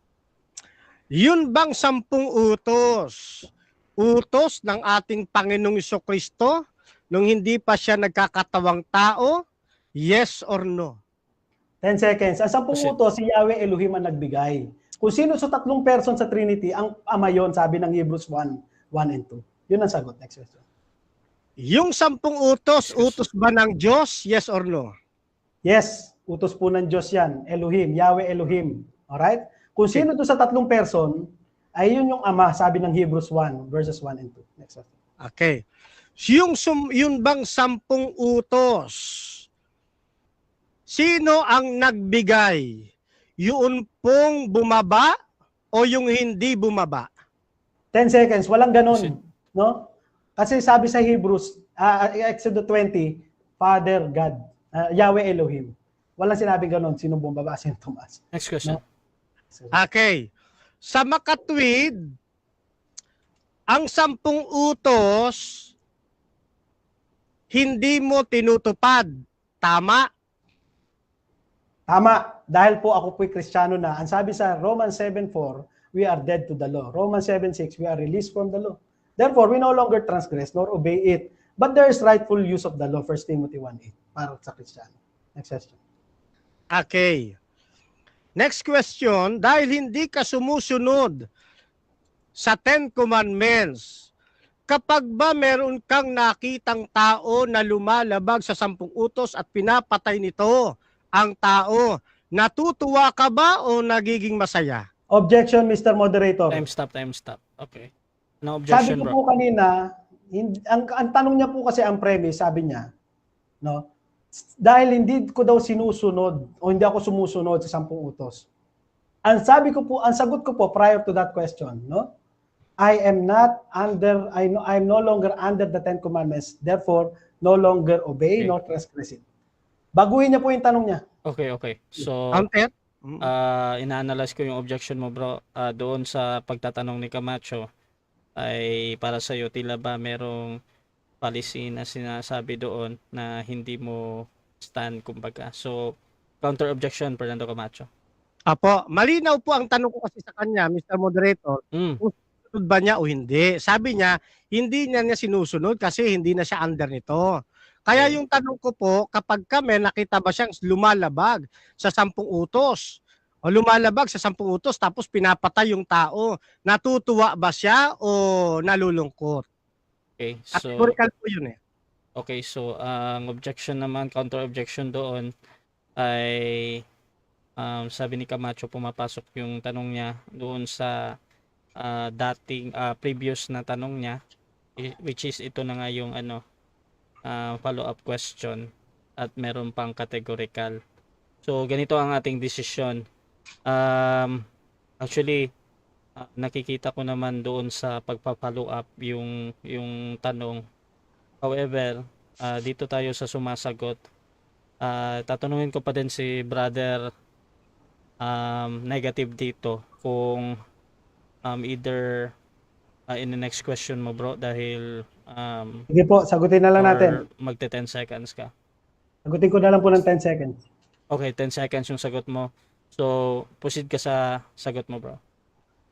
Speaker 1: Yun bang 10 utos, utos ng ating Panginoong Jesucristo nung hindi pa siya nagkakatawang tao? Yes or no?
Speaker 2: 10 seconds. Ang 10
Speaker 3: Proceed.
Speaker 2: utos, si Yahweh Elohim ang nagbigay. Kung sino sa 3 person sa Trinity, ang ama yon, sabi ng Hebrews 1:1 and 2. Yun ang sagot. Next question.
Speaker 1: Yung 10 utos, utos ba ng Diyos? Yes or no?
Speaker 2: Yes, utos po ng Diyos yan. Elohim, Yahweh Elohim. Alright? Kung sino to sa 3 person, ay yun yung ama, sabi ng Hebrews 1:1 and 2. Next question.
Speaker 1: Okay. Yun bang 10 utos, sino ang nagbigay? Yun pong bumaba o yung hindi bumaba?
Speaker 2: 10 seconds, walang
Speaker 3: Proceed.
Speaker 2: ganun. No? Kasi sabi sa Hebrews, Exodus 20, Father God, Yahweh Elohim. Walang sinabing ganun, sino bumaba, sino tumaas.
Speaker 3: Next question.
Speaker 1: Okay. Sa makatwid, ang 10 utos, hindi mo tinutupad. Tama?
Speaker 2: Tama, dahil po ako po'y Kristiyano na. Ang sabi sa Romans 7:4, we are dead to the law. Romans 7:6, we are released from the law. Therefore, we no longer transgress nor obey it. But there is rightful use of the law, 1 Timothy 1:8, para sa Kristiyano. Next question.
Speaker 1: Okay. Next question, dahil hindi ka sumusunod sa 10 Commandments, kapag ba meron kang nakitang tao na lumalabag sa 10 utos at pinapatay nito ang tao, natutuwa ka ba o nagiging masaya?
Speaker 2: Objection, Mr. Moderator.
Speaker 3: Time stop. Okay. No
Speaker 2: Sabi
Speaker 3: objection,
Speaker 2: ko
Speaker 3: bro.
Speaker 2: po kanina, ang tanong niya po kasi ang premise, sabi niya, no? Dahil hindi ko daw sinusunod o hindi ako sumusunod sa 10 utos. Ang sagot ko po prior to that question, no? I'm no longer under the 10 commandments, therefore no longer obey
Speaker 3: Okay.
Speaker 2: nor transgress it. Baguhin niya po yung tanong niya.
Speaker 3: Okay. So,
Speaker 1: Counter?
Speaker 3: ina-analyze ko yung objection mo, bro. Doon sa pagtatanong ni Camacho ay para sa iyo tila ba merong policy na sinasabi doon na hindi mo stand kumbaga. So, counter objection, Fernando Camacho.
Speaker 1: Apo, malinaw po ang tanong ko kasi sa kanya, Mr. Moderator, kung sinusunod ba niya o hindi. Sabi niya, hindi niya sinusunod kasi hindi na siya under nito. Kaya yung tanong ko po, kapag kami nakita ba siyang lumalabag sa 10 utos o lumalabag sa 10 utos tapos pinapatay yung tao, natutuwa ba siya o nalulungkot?
Speaker 3: Okay, so
Speaker 1: Categorical po yun eh.
Speaker 3: okay, so ang objection naman, counter objection doon ay sabi ni Camacho pumapasok yung tanong niya doon sa dating previous na tanong niya, which is ito na nga yung follow-up question at meron pang categorical. So ganito ang ating desisyon. Actually nakikita ko naman doon sa pagpa-follow up yung tanong. However, dito tayo sa sumasagot. Tatanungin ko pa din si brother negative dito kung either in the next question mo, bro, dahil
Speaker 2: Sige po, sagutin na lang natin.
Speaker 3: magte 10 seconds ka.
Speaker 2: Sagutin ko na lang po ng 10 seconds.
Speaker 3: Okay, 10 seconds yung sagot mo. So, proceed ka sa sagot mo, bro.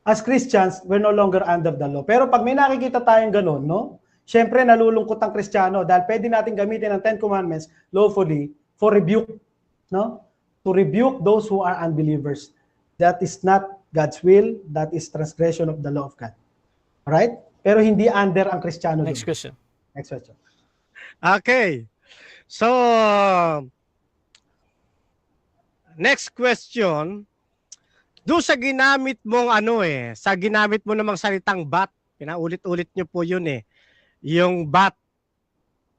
Speaker 2: As Christians, we're no longer under the law. Pero pag may nakikita tayong ganun, no? Siyempre, nalulungkot ang Kristiyano dahil pwede natin gamitin ang 10 Commandments lawfully for rebuke, no? To rebuke those who are unbelievers. That is not God's will. That is transgression of the law of God. Alright? Pero hindi under ang Kristiyano.
Speaker 3: Next question.
Speaker 2: Next question.
Speaker 1: Okay. So, next question. Doon sa ginamit mong sa ginamit mo namang salitang bat, pinaulit-ulit nyo po yun eh. Yung bat.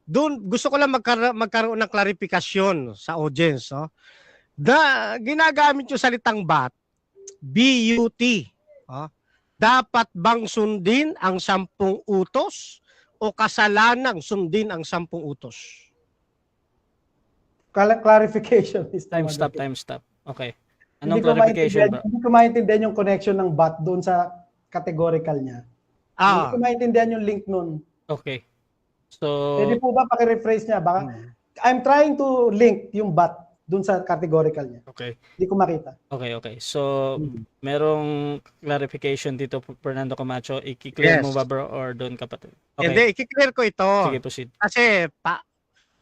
Speaker 1: Doon, gusto ko lang magkaroon ng klarifikasyon sa audience. Oh. Ginagamit yung salitang bat, BUT. Oh. Dapat bang sundin ang 10 utos o kasalanang sundin ang 10 utos?
Speaker 2: Clarification.
Speaker 3: Time stop. Okay. Anong clarification, bro?
Speaker 2: Hindi ko maintindihan yung connection ng bat doon sa categorical niya. Hindi ko maintindihan yung link nun.
Speaker 3: Okay. So,
Speaker 2: Pwede po ba paki-rephrase niya? Baka, I'm trying to link yung bat doon sa categorical niya.
Speaker 3: okay.
Speaker 2: Hindi ko makita.
Speaker 3: Okay. So, merong clarification dito, Fernando Camacho. I-clear mo ba, bro, or doon kapatid? Okay.
Speaker 1: Hindi, i-clear ko ito.
Speaker 3: Sige, proceed.
Speaker 1: Kasi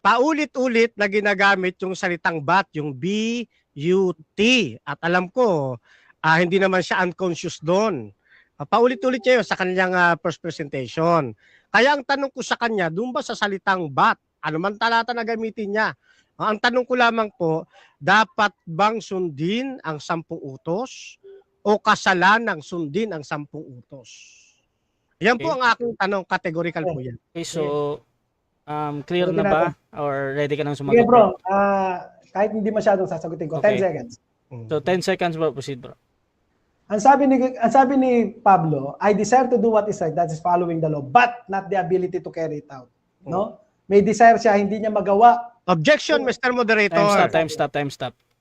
Speaker 1: paulit-ulit na ginagamit yung salitang bat, yung BUT. At alam ko, hindi naman siya unconscious doon. Paulit-ulit niya yun sa kanyang first presentation. Kaya ang tanong ko sa kanya, doon ba sa salitang bat, ano man talata na gamitin niya? Ang tanong ko lamang po, dapat bang sundin ang 10 utos o kasalanang sundin ang 10 utos? Yan po ang aking tanong, categorical po yan.
Speaker 3: Okay, so, clear na ba? Or ready ka nang
Speaker 2: Okay
Speaker 3: sumagot?
Speaker 2: bro, kahit hindi masyadong sasagutin ko,
Speaker 3: Okay.
Speaker 2: 10 seconds.
Speaker 3: So, 10 seconds, bro. Proceed, bro.
Speaker 2: Ang sabi ni Pablo, I desire to do what is right, that is following the law, but not the ability to carry it out. No? May desire siya, hindi niya magawa.
Speaker 1: Objection, Mr. Moderator.
Speaker 3: Time stop.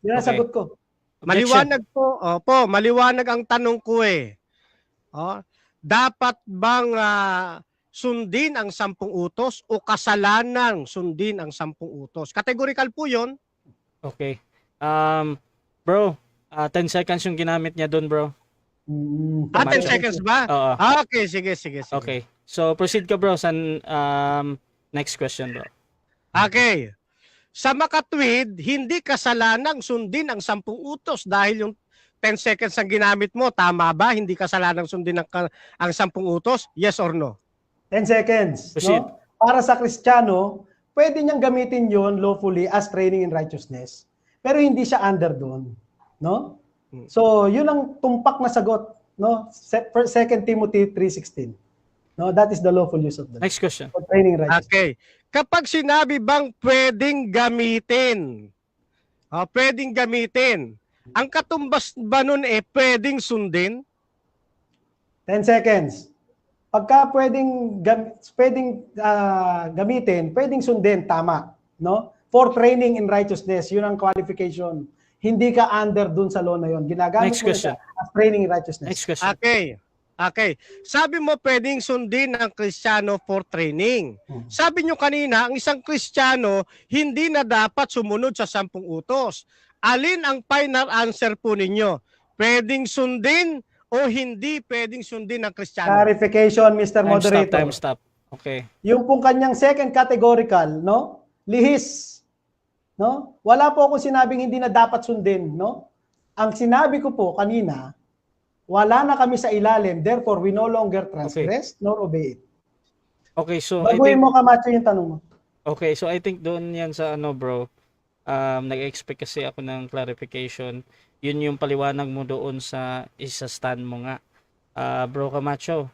Speaker 2: Yun ang
Speaker 3: Okay.
Speaker 2: sagot ko.
Speaker 1: Maliwanag po, maliwanag ang tanong ko eh. Dapat bang sundin ang 10 utos o kasalanang sundin ang 10 utos? Categorical po 'yon.
Speaker 3: Okay. Bro, 10 seconds yung ginamit niya doon, bro.
Speaker 1: 10
Speaker 3: Tama.
Speaker 1: seconds ba?
Speaker 3: Oo.
Speaker 1: Okay, sige.
Speaker 3: Okay. So, proceed ka, bro, sa next question, bro.
Speaker 1: Okay. Sa makatwid, hindi kasalanang sundin ang 10 utos dahil yung 10 seconds ang ginamit mo, tama ba? Hindi kasalanang sundin ang 10 utos? Yes or no?
Speaker 2: 10 seconds.
Speaker 3: Proceed.
Speaker 2: No? Para sa Kristiyano, pwede niyang gamitin yon lawfully as training in righteousness. Pero hindi siya under doon. No? So, yun ang tumpak na sagot. No? 2 Timothy 3:16. No? That is the lawful use of the
Speaker 3: Next question.
Speaker 2: for training in righteousness.
Speaker 1: Okay. Kapag sinabi bang pwedeng gamitin, ang katumbas ba nun pwedeng sundin?
Speaker 2: 10 seconds. Pagka pwedeng gamitin, pwedeng sundin, tama. No? For training in righteousness, yun ang qualification. hindi ka under dun sa law na yon. Ginagamit
Speaker 3: Next
Speaker 2: mo na
Speaker 3: question.
Speaker 2: siya as training in righteousness.
Speaker 3: Next question.
Speaker 1: Okay. Okay. Sabi mo pwedeng sundin ng Kristiyano for training. Sabi nyo kanina, ang isang Kristiyano hindi na dapat sumunod sa 10 utos. Alin ang final answer po ninyo? Pwedeng sundin o hindi pwedeng sundin ng Kristiyano?
Speaker 2: Clarification, Mr. Moderator.
Speaker 3: Time stop. Okay.
Speaker 2: Yung pong kanyang second categorical, no? Lihis. No? Wala po ako sinabing hindi na dapat sundin, no? Ang sinabi ko po kanina, wala na kami sa ilalim, therefore we no longer transgress nor obey it.
Speaker 3: Okay, so I
Speaker 2: Baguhin
Speaker 3: think
Speaker 2: mo, Camacho, yung tanong mo.
Speaker 3: okay, so I think doon yan sa ano, bro. Nag-expect kasi ako ng clarification. Yun yung paliwanag mo doon sa isa stand mo nga. Bro Camacho,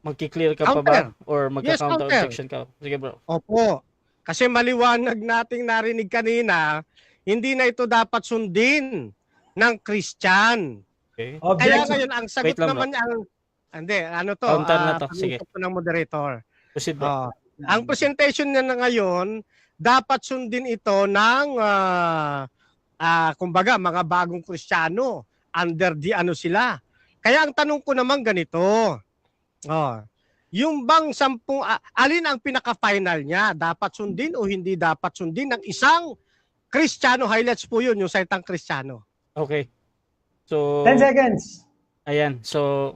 Speaker 3: magki-clear ka pa ba or magka-counter objection ka? Sige, bro.
Speaker 1: Opo. Kasi maliwanag nating narinig kanina, hindi na ito dapat sundin ng Christian.
Speaker 3: Okay.
Speaker 1: Kaya
Speaker 2: Objection.
Speaker 1: ngayon, ang sagot
Speaker 3: Wait lang,
Speaker 1: naman niya, hindi, ano to,
Speaker 3: Counter na to. Sige.
Speaker 1: pag-usap ko ng moderator.
Speaker 3: Proceed, bro.
Speaker 1: Ang presentation niya na ngayon, dapat sundin ito ng, kumbaga, mga bagong Kristiyano. Under the ano sila. Kaya ang tanong ko naman ganito, yung bang 10, alin ang pinaka-final niya? Dapat sundin o hindi dapat sundin ng isang Kristiyano? Highlights po yun, yung salitang Kristiyano.
Speaker 3: Okay. So
Speaker 2: 10 seconds.
Speaker 3: ayan. So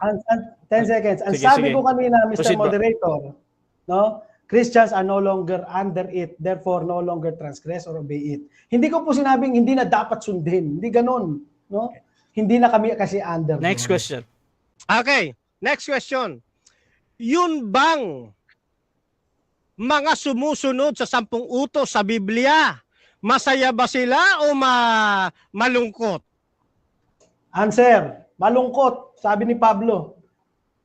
Speaker 2: 10 seconds. Ang
Speaker 3: Sige,
Speaker 2: sabi
Speaker 3: sige.
Speaker 2: ko kanina, Mr.
Speaker 3: Proceed, bro.
Speaker 2: Moderator, no? Christians are no longer under it, therefore no longer transgress or obey it. Hindi ko po sinabing hindi na dapat sundin. Hindi ganun, no? Hindi na kami kasi under.
Speaker 3: next question.
Speaker 1: Okay, next question. Yun bang mga sumusunod sa 10 utos sa Biblia, masaya ba sila o malungkot?
Speaker 2: Answer, malungkot, sabi ni Pablo.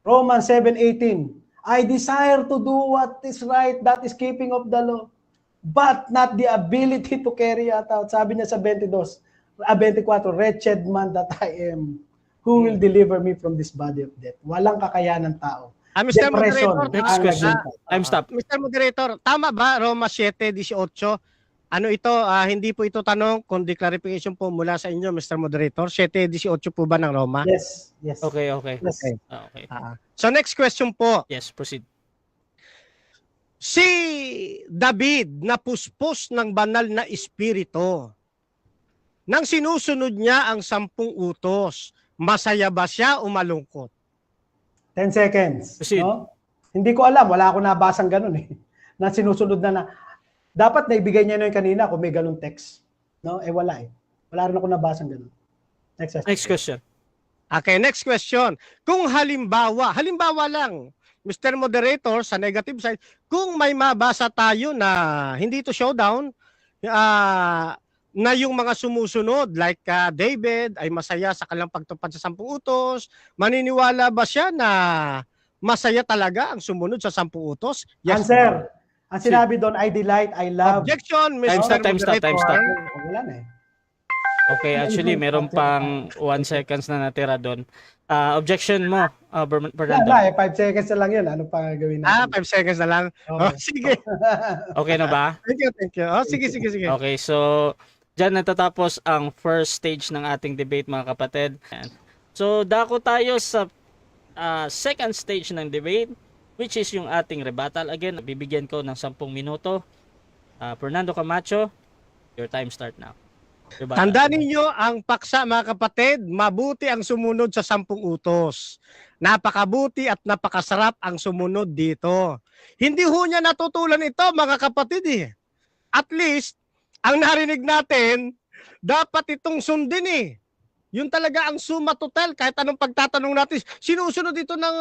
Speaker 2: Romans 7:18. I desire to do what is right, that is keeping of the law, but not the ability to carry it out. Sabi niya sa 24, wretched man that I am, who will deliver me from this body of death? Walang kakayanan tao.
Speaker 1: Mr.
Speaker 2: Depression.
Speaker 1: Moderator,
Speaker 3: Next question. Time stop.
Speaker 1: Mr. Moderator, tama ba Roma 7:18? Ano ito, hindi po ito tanong, kundi clarification po mula sa inyo, Mr. Moderator. 7:18 po ba ng Roma?
Speaker 2: Yes, yes.
Speaker 3: Okay, okay.
Speaker 2: Yes.
Speaker 3: Okay.
Speaker 1: So next question po.
Speaker 3: Yes, proceed.
Speaker 1: Si David na puspos ng banal na espiritu, nang sinusunod niya ang 10 utos, masaya ba siya o malungkot?
Speaker 2: 10 seconds.
Speaker 3: Proceed.
Speaker 2: No? Hindi ko alam, wala ako nabasang ganun eh. Na sinusunod na dapat naibigay niya na yung kanina kung may ganun text. No? Eh wala eh. Wala rin ako nabasang ganun. Next question.
Speaker 3: Next question.
Speaker 1: Okay, next question. Kung halimbawa lang, Mr. Moderator, sa negative side, kung may mabasa tayo na hindi to showdown, na yung mga sumusunod, like David, ay masaya sa kanilang pagtupad sa 10 utos, maniniwala ba siya na masaya talaga ang sumunod sa 10 utos? Yes.
Speaker 2: Answer. Ang sinabi doon, I delight, I love.
Speaker 1: Objection, Mr.
Speaker 3: Time stop.
Speaker 1: Moderator.
Speaker 2: Wala na eh.
Speaker 3: Okay, actually, meron pang 1 seconds na natira doon. Objection mo, Fernando.
Speaker 2: Wala eh, 5 seconds na lang yun. Ano pa gawin natin?
Speaker 1: 5 seconds na lang.
Speaker 2: Okay.
Speaker 1: Sige.
Speaker 3: Okay na ba?
Speaker 1: Thank you. Sige.
Speaker 3: Okay, so dyan natatapos ang first stage ng ating debate, mga kapatid. So dako tayo sa second stage ng debate, which is yung ating rebuttal. Again, bibigyan ko ng 10 minuto. Fernando Camacho, your time start now. Rebuttal.
Speaker 1: Tandaan ninyo ang paksa, mga kapatid, mabuti ang sumunod sa 10 utos. Napakabuti at napakasarap ang sumunod dito. Hindi ho niya natutulan ito, mga kapatid eh. At least, ang narinig natin, dapat itong sundin eh. Yun talaga ang suma total. Kahit anong pagtatanong natin, sinusunod ito ng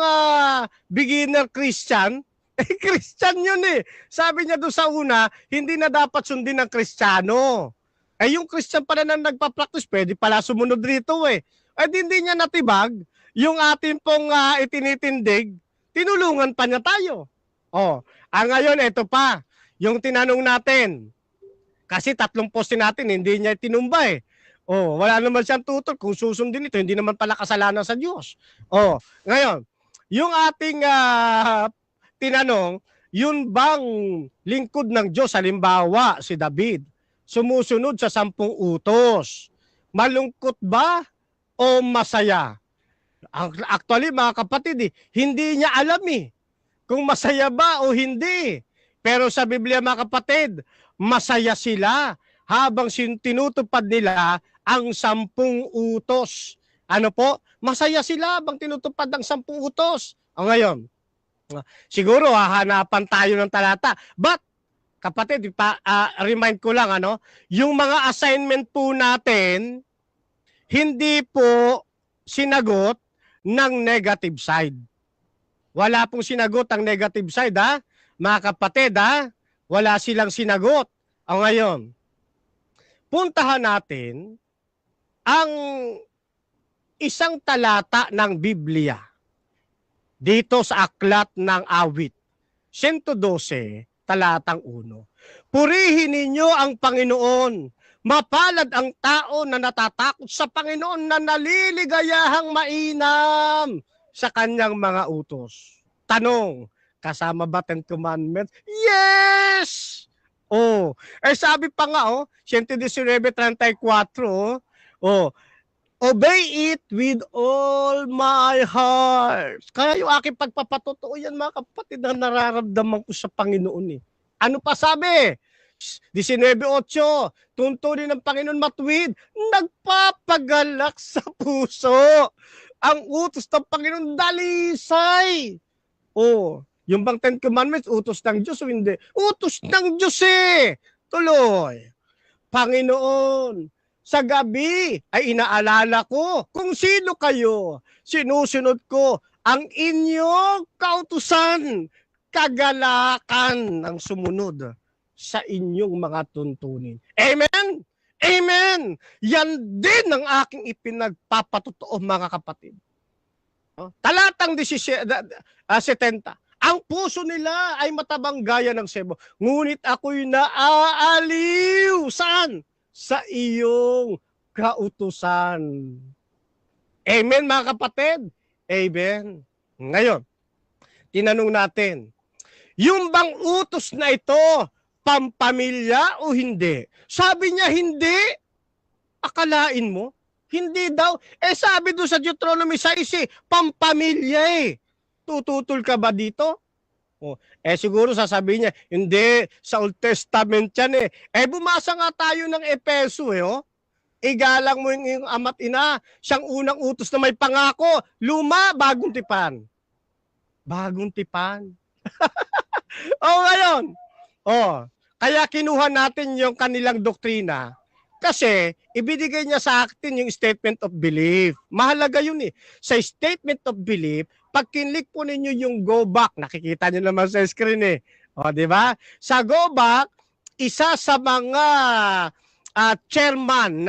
Speaker 1: beginner Christian. Christian yun eh. Sabi niya doon sa una, hindi na dapat sundin ng Kristiyano. Yung Christian pala na nagpa-practice, pwede pala sumunod rito eh. Ay hindi niya natibag, yung ating pong itinitindig, tinulungan pa niya tayo. Ngayon, ito pa, yung tinanong natin, kasi 3 poste natin, hindi niya tinumba eh. Wala naman siyang tutol, kung susundin ito, hindi naman pala kasalanan sa Diyos. Ngayon, yung ating tinanong, yun bang lingkod ng Diyos, halimbawa si David, sumusunod sa 10 utos. Malungkot ba o masaya? Actually, mga kapatid, hindi niya alam kung masaya ba o hindi. Pero sa Biblia, mga kapatid, masaya sila habang tinutupad nila ang 10 utos. Ano po? Masaya sila habang tinutupad ang 10 utos. O ngayon, siguro hahanapan tayo ng talata. But, kapatid, remind ko lang, yung mga assignment po natin, hindi po sinagot ng negative side. Wala pong sinagot ang negative side, mga kapatid, wala silang sinagot. O ngayon, puntahan natin ang isang talata ng Biblia dito sa Aklat ng Awit, 112, talatang 1. Purihin ninyo ang Panginoon. Mapalad ang tao na natatakot sa Panginoon, na naliligayahang mainam sa kanyang mga utos. Tanong, kasama ba 10 Commandments? Yes! Sabi pa nga, 119:34, obey it with all my heart. Kaya yung aking pagpapatotoo yan, mga kapatid, na nararamdaman ko sa Panginoon. Ano pa sabi? 19:8, tuntunin ng Panginoon matuwid, nagpapagalak sa puso. Ang utos ng Panginoon, dalisay. Yung bang 10 Commandments, utos ng Diyos o hindi? Utos ng Diyos Tuloy. Panginoon, sa gabi ay inaalala ko kung sino kayo. Sinusunod ko ang inyong kautusan. Kagalakan ang sumunod sa inyong mga tuntunin. Amen? Amen! Yan din ang aking ipinagpapatotoo, mga kapatid. Talatang 70. Ang puso nila ay matabang gaya ng sebo, ngunit ako'y naaaliw. Saan? Sa iyong kautusan. Amen, mga kapatid? Amen. Ngayon, tinanong natin, yung bang utos na ito, pampamilya o hindi? Sabi niya, hindi. Akalain mo? Hindi daw. Sabi doon sa Deuteronomy 6, pampamilya Tututol ka ba dito? Siguro sasabihin niya, hindi, sa Old Testament yan bumasa nga tayo ng Epeso Igalang mo yung iyong ama't ina, siyang unang utos na may pangako, luma, bagong tipan. Bagong tipan. Ngayon. Kaya kinuha natin yung kanilang doktrina kasi ibinigay niya sa atin yung statement of belief. Mahalaga yun Sa statement of belief, pag kinlik po ninyo yung go back, nakikita niyo naman sa screen di ba? Sa go back, isa sa mga chairman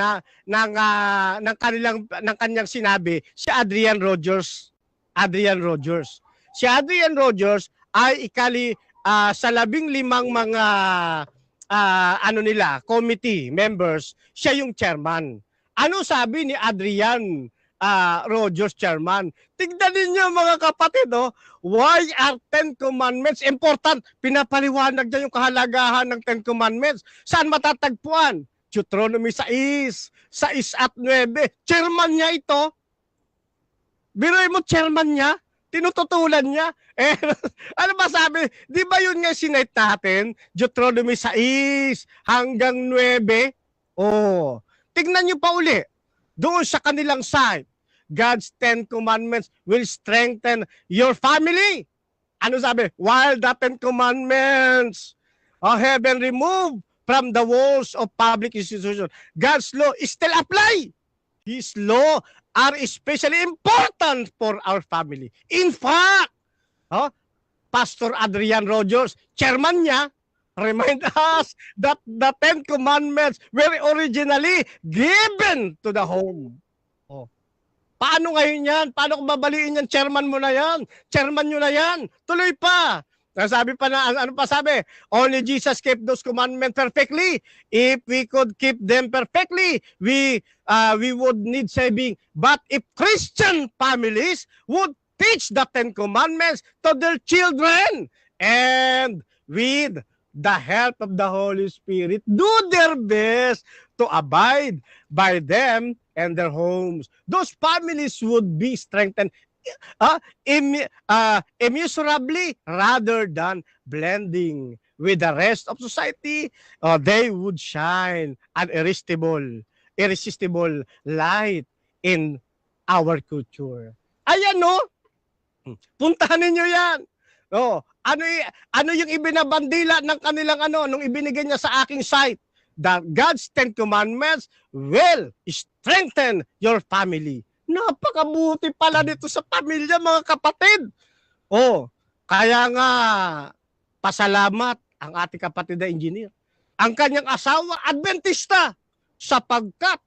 Speaker 1: ng kanyang sinabi, si Adrian Rogers. Si Adrian Rogers ay sa 15 mga committee members, siya yung chairman. Ano sabi ni Adrian Rogers, chairman? Tignan ninyo, mga kapatid, why are 10 Commandments important? Pinapaliwanag niya yung kahalagahan ng 10 Commandments. Saan matatagpuan? Deuteronomy 6 at 9. Chairman niya ito. Biruin mo, chairman niya. Tinututulan niya. Ano ba sabi? Di ba yun nga sinite natin? Deuteronomy 6 hanggang 9. Tignan niyo pa uli. Doon sa kanilang side, God's 10 Commandments will strengthen your family. Ano sabi? While the 10 Commandments have been removed from the walls of public institutions, God's law is still apply. His law are especially important for our family. In fact, Pastor Adrian Rogers, chairman niya, remind us that the 10 Commandments were originally given to the home. Paano ngayon yan? Paano kung babaliin yan? Chairman mo na yan. Chairman nyo na yan. Tuloy pa. Sabi pa na, ano pa sabi? Only Jesus kept those commandments perfectly. If we could keep them perfectly, we would need saving. But if Christian families would teach the 10 Commandments to their children and with the help of the Holy Spirit, do their best to abide by them and their homes. Those families would be strengthened immeasurably rather than blending with the rest of society. They would shine an irresistible light in our culture. Ayan, no? Puntahan ninyo yan. Oh, ano yung ibinabandila ng kanilang nung ibinigay niya sa aking site? That God's 10 Commandments will strengthen your family. Napakabuti pala dito sa pamilya, mga kapatid. Oh, kaya nga pasalamat ang ating kapatid na engineer. Ang kanyang asawa, Adventista, sapagkat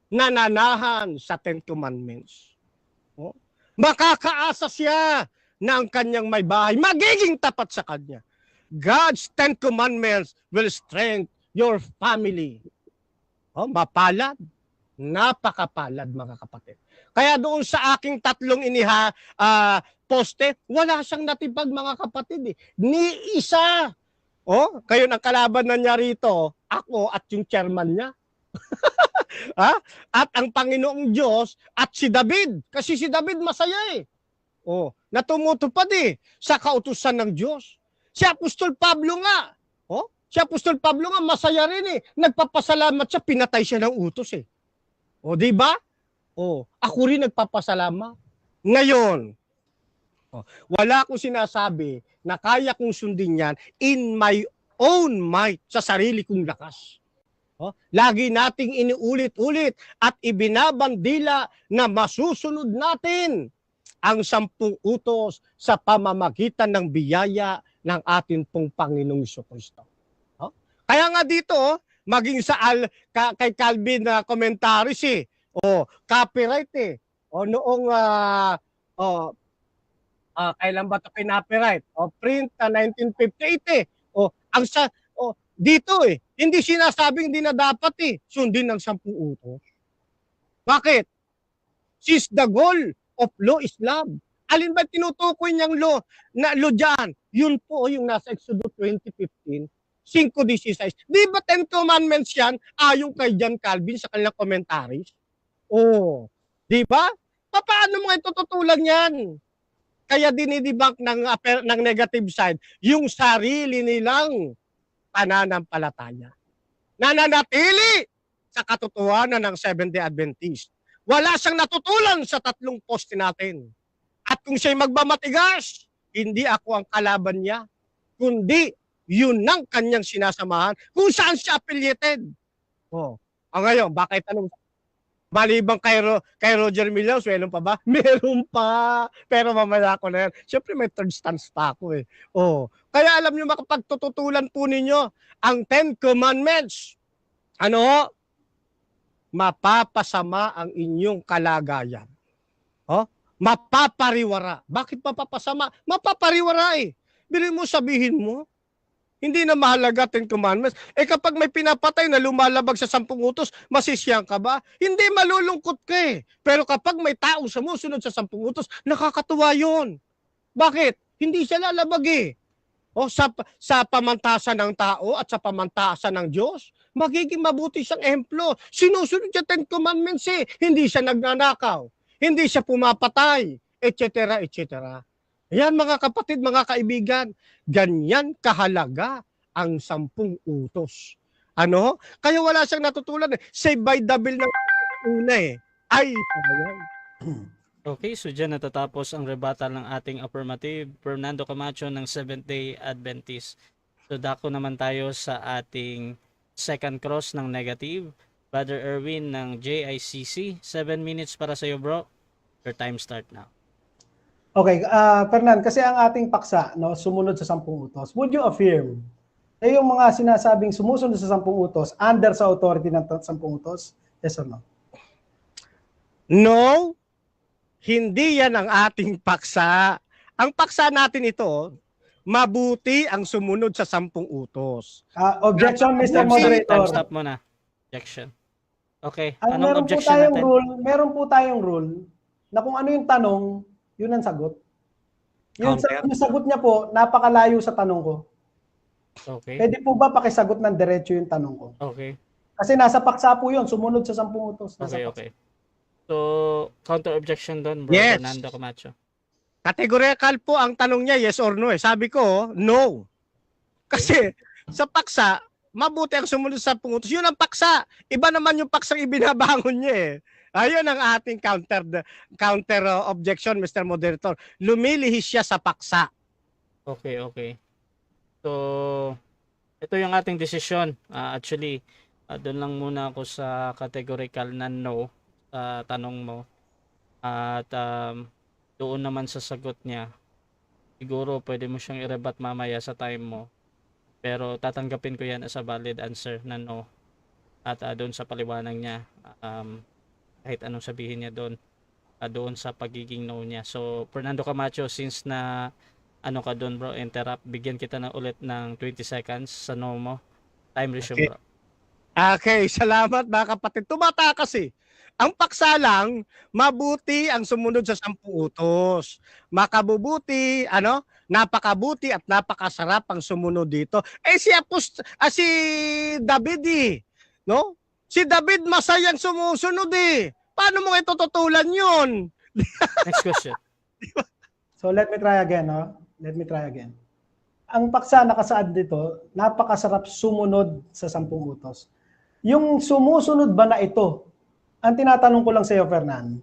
Speaker 1: nananahan sa 10 Commandments. Oh, makakaasa siya na ang kanyang may bahay magiging tapat sa kanya. God's 10 Commandments will strengthen your family. Oh, mapalad. Napakapalad, mga kapatid. Kaya doon sa aking tatlong poste, wala siyang natibag, mga kapatid. Ni isa. Oh, kayo ang kalaban na niya rito, ako at yung chairman niya. At ang Panginoong Diyos at si David. Kasi si David masaya eh. Oh, natumutupad sa kautusan ng Diyos. Si Apostol Pablo nga. Oh, si Apostol Pablo nga masaya rin Nagpapasalamat siya, pinatay siya ng utos O, di ba? O, ako rin nagpapasalamat. Ngayon, wala akong sinasabi na kaya kong sundin yan in my own might, sa sarili kong lakas. Lagi nating iniulit-ulit at ibinabandila na masusunod natin ang 10 utos sa pamamagitan ng biyaya ng ating pong Panginoong Jesucristo. Kaya nga dito, maging sa kay Calvin na commentaries copyright noong kailan ba ito kinopyright? Print 1958 dito hindi sinasabing hindi na dapat sundin ng 10 utos. Bakit? Since the goal of law is love. Alin ba tinutukoy niyang law dyan? Yun po yung nasa Exodus 20:15. 5:16. Di ba 10 Commandments yan? Ayon kay John Calvin sa kanilang commentaries. Di ba? Paano mo itututulan yan? Kaya dinidebunk ng negative side yung sarili nilang pananampalataya. Nananatili sa katotohanan ng Seventh-day Adventist. Wala siyang natutulan sa 3 poste natin. At kung siya'y magbamatigas, hindi ako ang kalaban niya, kundi yun ang kanyang sinasamahan kung saan siya affiliated. Ngayon, bakit tanong? Malibang kay Roger Mills, meron pa ba? Meron pa. Pero mamaya ko na yan. Siyempre may third stance pa ako Kaya alam nyo, makapagtututulan po ninyo ang 10 Commandments. Mapapasama ang inyong kalagayan. Mapapariwara. Bakit mapapasama? Mapapariwara Bilhin mo, sabihin mo. Hindi na mahalaga 10 Commandments. Kapag may pinapatay na lumalabag sa 10 utos, masisiyang ka ba? Hindi, malulungkot ka Pero kapag may tao sumusunod sa 10 utos, nakakatuwa yun. Bakit? Hindi siya lalabag sa pamantasan ng tao at sa pamantasan ng Diyos, magiging mabuti siyang ehemplo. Sinusunod siya 10 Commandments Hindi siya nagnanakaw. Hindi siya pumapatay, etc., etc. Yan, mga kapatid, mga kaibigan, ganyan kahalaga ang 10 utos. Kaya wala siyang natutulan Save by the bell ng una Ay, sayang.
Speaker 3: Okay, so dyan natatapos ang rebuttal ng ating affirmative, Fernando Camacho ng Seventh-day Adventist. So dako naman tayo sa ating second cross ng negative, Brother Erwin ng JICC. 7 minutes para sa iyo, bro. Your time start now.
Speaker 2: Okay, Fernan, kasi ang ating paksa, sumunod sa 10 utos. Would you affirm na yung mga sinasabing sumusunod sa 10 utos, under sa authority ng 10 utos? Yes or no?
Speaker 1: No, hindi yan ang ating paksa. Ang paksa natin ito, mabuti ang sumunod sa 10 utos.
Speaker 2: Objection, Mr. Moderator.
Speaker 3: Time stop muna. Objection. Okay, anong
Speaker 2: meron
Speaker 3: objection natin?
Speaker 2: Meron po tayong rule na kung ano yung tanong, yun ang sagot.
Speaker 1: Counter.
Speaker 2: Yung sagot niya po, napakalayo sa tanong ko.
Speaker 3: Okay.
Speaker 2: Pwede po ba pakisagot ng diretso yung tanong ko?
Speaker 3: Okay.
Speaker 2: Kasi nasa paksa po yun, sumunod sa 10 utos. Nasa
Speaker 3: Okay,
Speaker 2: paksa.
Speaker 3: okay. So, counter objection doon, bro,
Speaker 1: Yes.
Speaker 3: Fernando Camacho.
Speaker 1: Categorical po ang tanong niya, yes or no. Sabi ko, no. Kasi sa paksa, mabuti ang sumunod sa pungutos. Yun ang paksa. Iba naman yung paksang ibinabangon niya eh. Ayun ang ating counter objection, Mr. Moderator. Lumilihis siya sa paksa.
Speaker 3: Okay, okay. So, ito yung ating desisyon. Actually, doon lang muna ako sa categorical na no sa tanong mo. At doon naman sa sagot niya, siguro pwede mo siyang i-rebut mamaya sa time mo. Pero tatanggapin ko yan as a valid answer na no. At doon sa paliwanag niya, kahit anong sabihin niya doon sa pagiging no niya. So, Fernando Camacho, since na ano ka doon bro, interrupt, bigyan kita na ulit ng 20 seconds sa no mo. Time resume,
Speaker 1: Okay.
Speaker 3: bro.
Speaker 1: Okay, salamat mga kapatid. Tumata kasi. Ang paksa lang, mabuti ang sumunod sa 10 utos. Makabubuti, napakabuti at napakasarap ang sumunod dito. Si David no? Si David masayang sumusunod Paano mo ito tutulan yun?
Speaker 3: Next question.
Speaker 2: So let me try again, no? Let me try again. Ang paksa nakasaad dito, napakasarap sumunod sa 10 utos. Yung sumusunod ba na ito, ang tinatanong ko lang sa iyo, Fernan,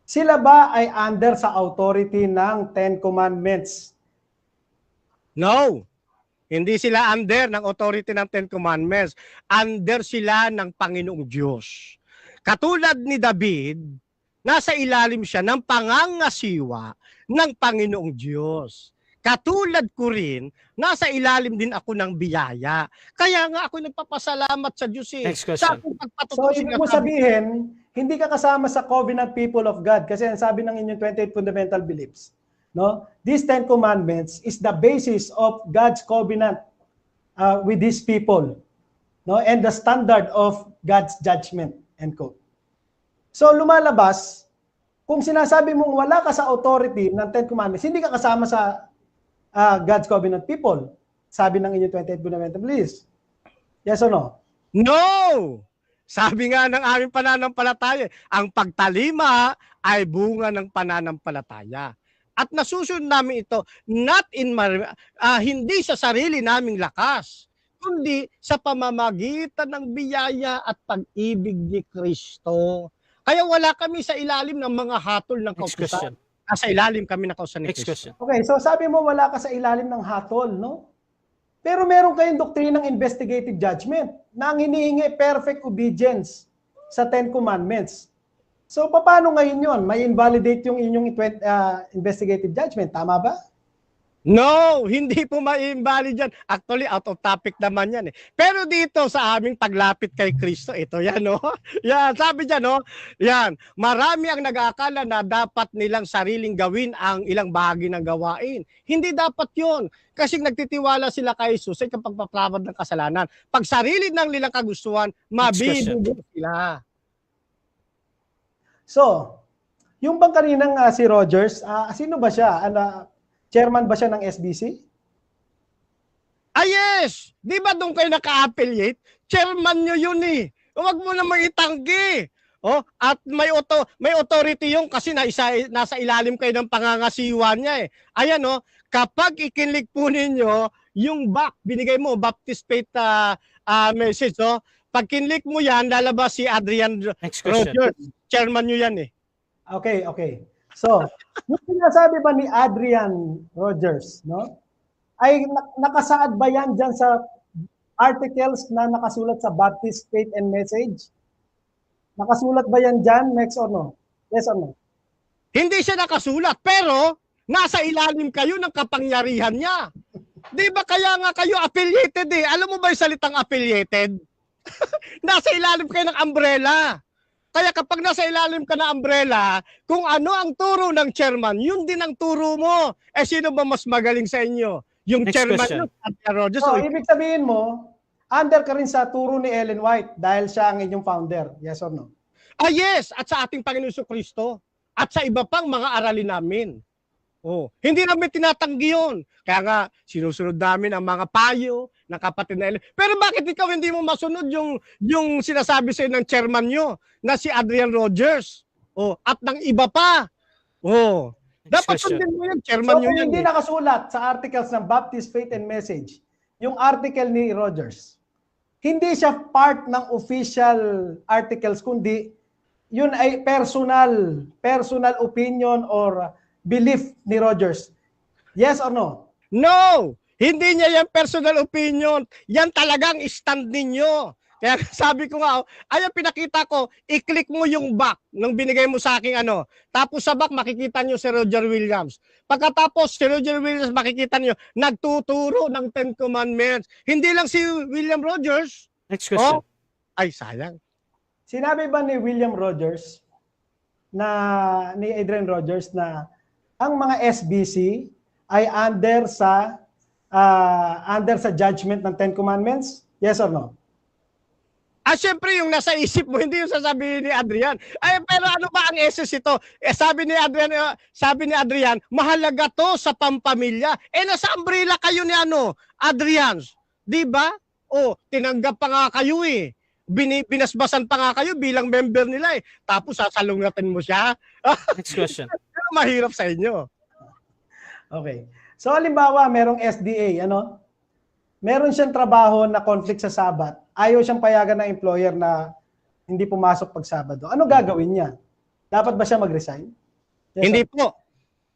Speaker 2: sila ba ay under sa authority ng 10 Commandments?
Speaker 1: No. Hindi sila under ng authority ng 10 Commandments. Under sila ng Panginoong Diyos. Katulad ni David, nasa ilalim siya ng pangangasiwa ng Panginoong Diyos. Katulad ko rin, nasa ilalim din ako ng biyaya. Kaya nga ako nagpapasalamat sa Diyos
Speaker 3: Next question.
Speaker 1: Sa aking
Speaker 2: So,
Speaker 1: pagpatutusin
Speaker 2: ibig mo sabihin, hindi ka kasama sa covenant people of God kasi ang sabi ng inyong 28 fundamental beliefs. No? These 10 commandments is the basis of God's covenant with His people. No? And the standard of God's judgment. End quote. So, lumalabas, kung sinasabi mong wala ka sa authority ng 10 commandments, hindi ka kasama sa God's covenant people. Sabi ng inyong 28 fundamental beliefs. Yes or no?
Speaker 1: No! Sabi nga ng aming pananampalataya, ang pagtalima ay bunga ng pananampalataya. At nasusunod namin ito hindi sa sarili naming lakas, kundi sa pamamagitan ng biyaya at pag-ibig ni Kristo. Kaya wala kami sa ilalim ng mga hatol ng
Speaker 3: Next
Speaker 1: kautusan.
Speaker 3: question.
Speaker 1: Sa ilalim kami ng kautusan ni
Speaker 3: Next
Speaker 1: Kristo.
Speaker 3: question.
Speaker 2: Okay, so sabi mo wala ka sa ilalim ng hatol, no? Pero meron kayong doktrinang investigative judgment na ang hinihingi perfect obedience sa 10 commandments. So paano ngayon yun? May invalidate yung inyong investigative judgment, tama ba?
Speaker 1: No, hindi po ma-invalid yan. Actually, out of topic naman yan Pero dito sa aming paglapit kay Kristo, ito yan, no? Yan, sabi dyan, no? Yan, marami ang nag-aakala na dapat nilang sariling gawin ang ilang bahagi ng gawain. Hindi dapat yon. Kasi nagtitiwala sila kay Jesus ay kapag paprawad ng kasalanan. Pag sarili ng nilang kagustuhan, mabibigyan sila.
Speaker 2: So, yung bang kaninang si Rogers, sino ba siya? Chairman ba siya ng SBC?
Speaker 1: Yes! Di ba doon kayo naka-affiliate? Chairman nyo yun Huwag mo namang itanggi. At may authority yung kasi nasa ilalim kayo ng pangangasiwa niya Ayan kapag ikinlik po ninyo yung binigay mo, Baptist Faith message pag kinlik mo yan, lalabas si Adrian Rogers. Chairman nyo yan
Speaker 2: Okay. So, yung sinasabi ba ni Adrian Rogers, no? Ay nakasaad ba yan dyan sa articles na nakasulat sa Baptist Faith and Message? Nakasulat ba yan dyan? Next or no? Yes or no?
Speaker 1: Hindi siya nakasulat, pero nasa ilalim kayo ng kapangyarihan niya. Di ba kaya nga kayo affiliated Alam mo ba yung salitang affiliated? Nasa ilalim kayo ng umbrella. Kaya kapag nasa ilalim ka na umbrella, kung ano ang turo ng chairman, yun din ang turo mo. Sino ba mas magaling sa inyo? Yung
Speaker 3: Next
Speaker 1: chairman
Speaker 3: question.
Speaker 1: nyo, Rogers.
Speaker 2: So, ibig sabihin mo, under ka rin sa turo ni Ellen White dahil siya ang inyong founder. Yes or no?
Speaker 1: Yes, at sa ating Panginoon Kristo. At sa iba pang mga aralin namin. Oh, hindi namin tinatanggi yun. Kaya nga, sinusunod namin ang mga payo ng kapatid na Pero bakit ikaw hindi mo masunod yung sinasabi sa'yo ng chairman nyo na si Adrian Rogers? Oh, at ng iba pa. Oh,
Speaker 3: Next
Speaker 1: dapat
Speaker 3: question.
Speaker 1: sundin mo yan.
Speaker 2: So
Speaker 1: Chairman nyo
Speaker 2: kung
Speaker 1: yan.
Speaker 2: hindi
Speaker 1: Eh.
Speaker 2: nakasulat sa articles ng Baptist Faith and Message, yung article ni Rogers, hindi siya part ng official articles, kundi yun ay personal opinion or belief ni Rogers. Yes or no?
Speaker 1: No! Hindi niya yan personal opinion. Yan talagang stand ninyo. Kaya sabi ko nga, ayan pinakita ko, i-click mo yung back nung binigay mo sa akin ano. Tapos sa back makikita nyo si Roger Williams. Pagkatapos si Roger Williams makikita nyo, nagtuturo ng Ten Commandments. Hindi lang si William Rogers.
Speaker 3: Next question.
Speaker 1: Oh, ay sayang.
Speaker 2: Sinabi ba ni William Rogers ni Adrian Rogers na ang mga SBC ay under sa judgment ng Ten Commandments? Yes or no?
Speaker 1: Syempre yung nasa isip mo, hindi yung sasabihin ni Adrian. Ay, pero ano ba ang essence ito? Sabi ni Adrian, mahalaga to sa pampamilya. Nasa umbrella kayo ni Adrian. 'Di ba? Tinanggap pa nga kayo eh. Binasbasan pa nga kayo bilang member nila eh. Tapos sasalungatin mo siya.
Speaker 3: Next question.
Speaker 1: Mahirap sa inyo.
Speaker 2: Okay. So halimbawa, merong SDA, meron siyang trabaho na conflict sa Sabat. Ayaw siyang payagan ng employer na hindi pumasok pag Sabado. Ano gagawin niya? Dapat ba siya mag-resign? Yes,
Speaker 1: Hindi po.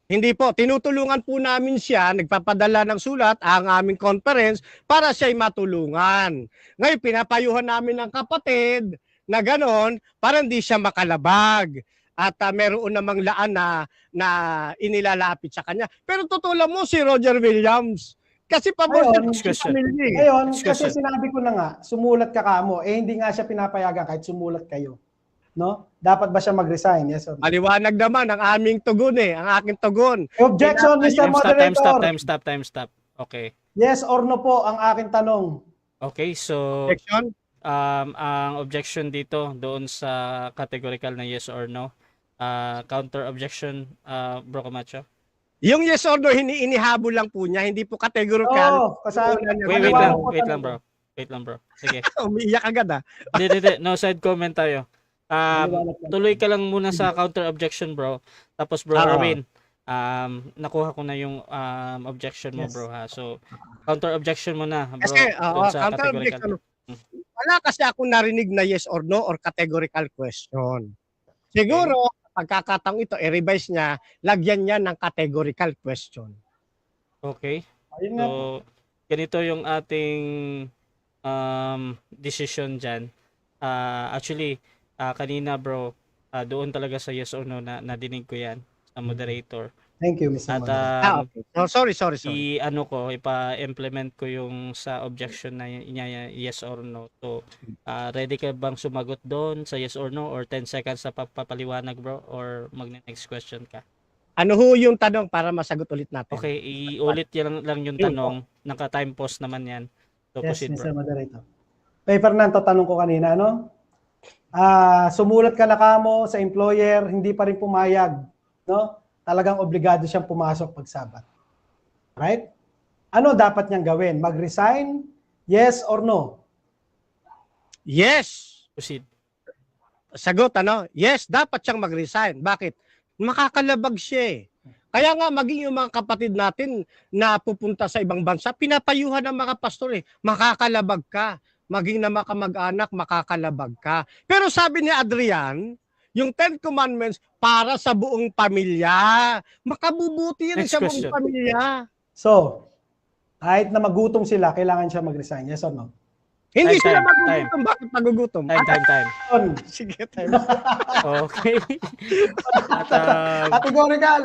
Speaker 1: Hindi po. Tinutulungan po namin siya, nagpapadala ng sulat ang aming conference para siya'y matulungan. Ngayon, pinapayuhan namin ng kapatid na ganon para hindi siya makalabag. At meron namang laan na inilalapit sa kanya. Pero tutulan mo si Roger Williams. Kasi pabor
Speaker 2: Ngayon,
Speaker 1: siya
Speaker 3: next
Speaker 1: sa pamilya. eh.
Speaker 2: Ngayon,
Speaker 3: Next
Speaker 2: kasi
Speaker 3: question.
Speaker 2: sinabi ko na nga, sumulat ka kamo. Hindi nga siya pinapayagan kahit sumulat kayo. No? Dapat ba siya mag-resign? Yes or no?
Speaker 1: Maliwanag naman ang aming tugon ang aking tugon.
Speaker 2: Objection, Mr. Moderator.
Speaker 3: Time stop. Okay.
Speaker 2: Yes or no po ang aking tanong.
Speaker 3: Okay, so
Speaker 1: Objection?
Speaker 3: ang objection dito doon sa categorical na yes or no. Counter objection, Bro Camacho.
Speaker 1: Yung yes or no, inihabol lang po niya, hindi po categorical.
Speaker 2: Oo, kasama.
Speaker 3: Wait
Speaker 2: Wait
Speaker 3: lang bro. Sige.
Speaker 1: Umiiyak agad
Speaker 3: Hindi. No side comment tayo. Tuloy ka lang muna sa counter objection, bro. Tapos bro Arvin, nakuha ko na yung objection mo,
Speaker 2: Yes.
Speaker 3: bro ha. So counter objection mo na, bro.
Speaker 1: Kasi,
Speaker 3: doon sa
Speaker 1: counter
Speaker 3: categorical.
Speaker 1: objection. Wala kasi ako narinig na yes or no or categorical question. Siguro, pagkakataong ito, i-revise niya, lagyan niya ng categorical question.
Speaker 3: Okay.
Speaker 2: Ayun nga po.
Speaker 3: So ganito yung ating decision dyan. Actually, kanina bro, doon talaga sa yes or no na nadinig ko yan sa moderator.
Speaker 2: Thank you, Mr.
Speaker 3: At
Speaker 2: Moderator.
Speaker 1: Okay. Oh, sorry.
Speaker 3: ipa-implement ko yung sa objection na niya yes or no. So, ready ka bang sumagot doon sa yes or no or 10 seconds sa papaliwanag, bro, or mag-next question ka?
Speaker 1: Ano ho yung tanong para masagot ulit natin?
Speaker 3: Okay, iulit lang yung tanong. Naka-time pause naman yan. So,
Speaker 2: Yes,
Speaker 3: proceed,
Speaker 2: Mr.
Speaker 3: bro.
Speaker 2: Moderator. Kay Fernando, tanong ko kanina, sumulat ka na kamo sa employer, hindi pa rin pumayag, no? Talagang obligado siyang pumasok pag Sabat. Right? Ano dapat niyang gawin? Mag-resign? Yes or no?
Speaker 1: Yes.
Speaker 3: Proceed.
Speaker 1: Sagot, yes, dapat siyang mag-resign. Bakit? Makakalabag siya eh. Kaya nga maging yung mga kapatid natin na pupunta sa ibang bansa, pinapayuhan ng mga pastor eh, makakalabag ka. Maging na makamag-anak, makakalabag ka. Pero sabi ni Adrian, yung Ten Commandments para sa buong pamilya. Makabubuti yan
Speaker 3: Next
Speaker 1: sa
Speaker 3: question.
Speaker 1: buong pamilya.
Speaker 2: So, kahit na magutom sila, kailangan siya mag-resign. Yes or no?
Speaker 1: Hindi
Speaker 3: Time.
Speaker 1: sila magugutom. Bakit magugutom?
Speaker 3: Time.
Speaker 2: On.
Speaker 1: Sige, time.
Speaker 3: Okay. At,
Speaker 2: Categorical.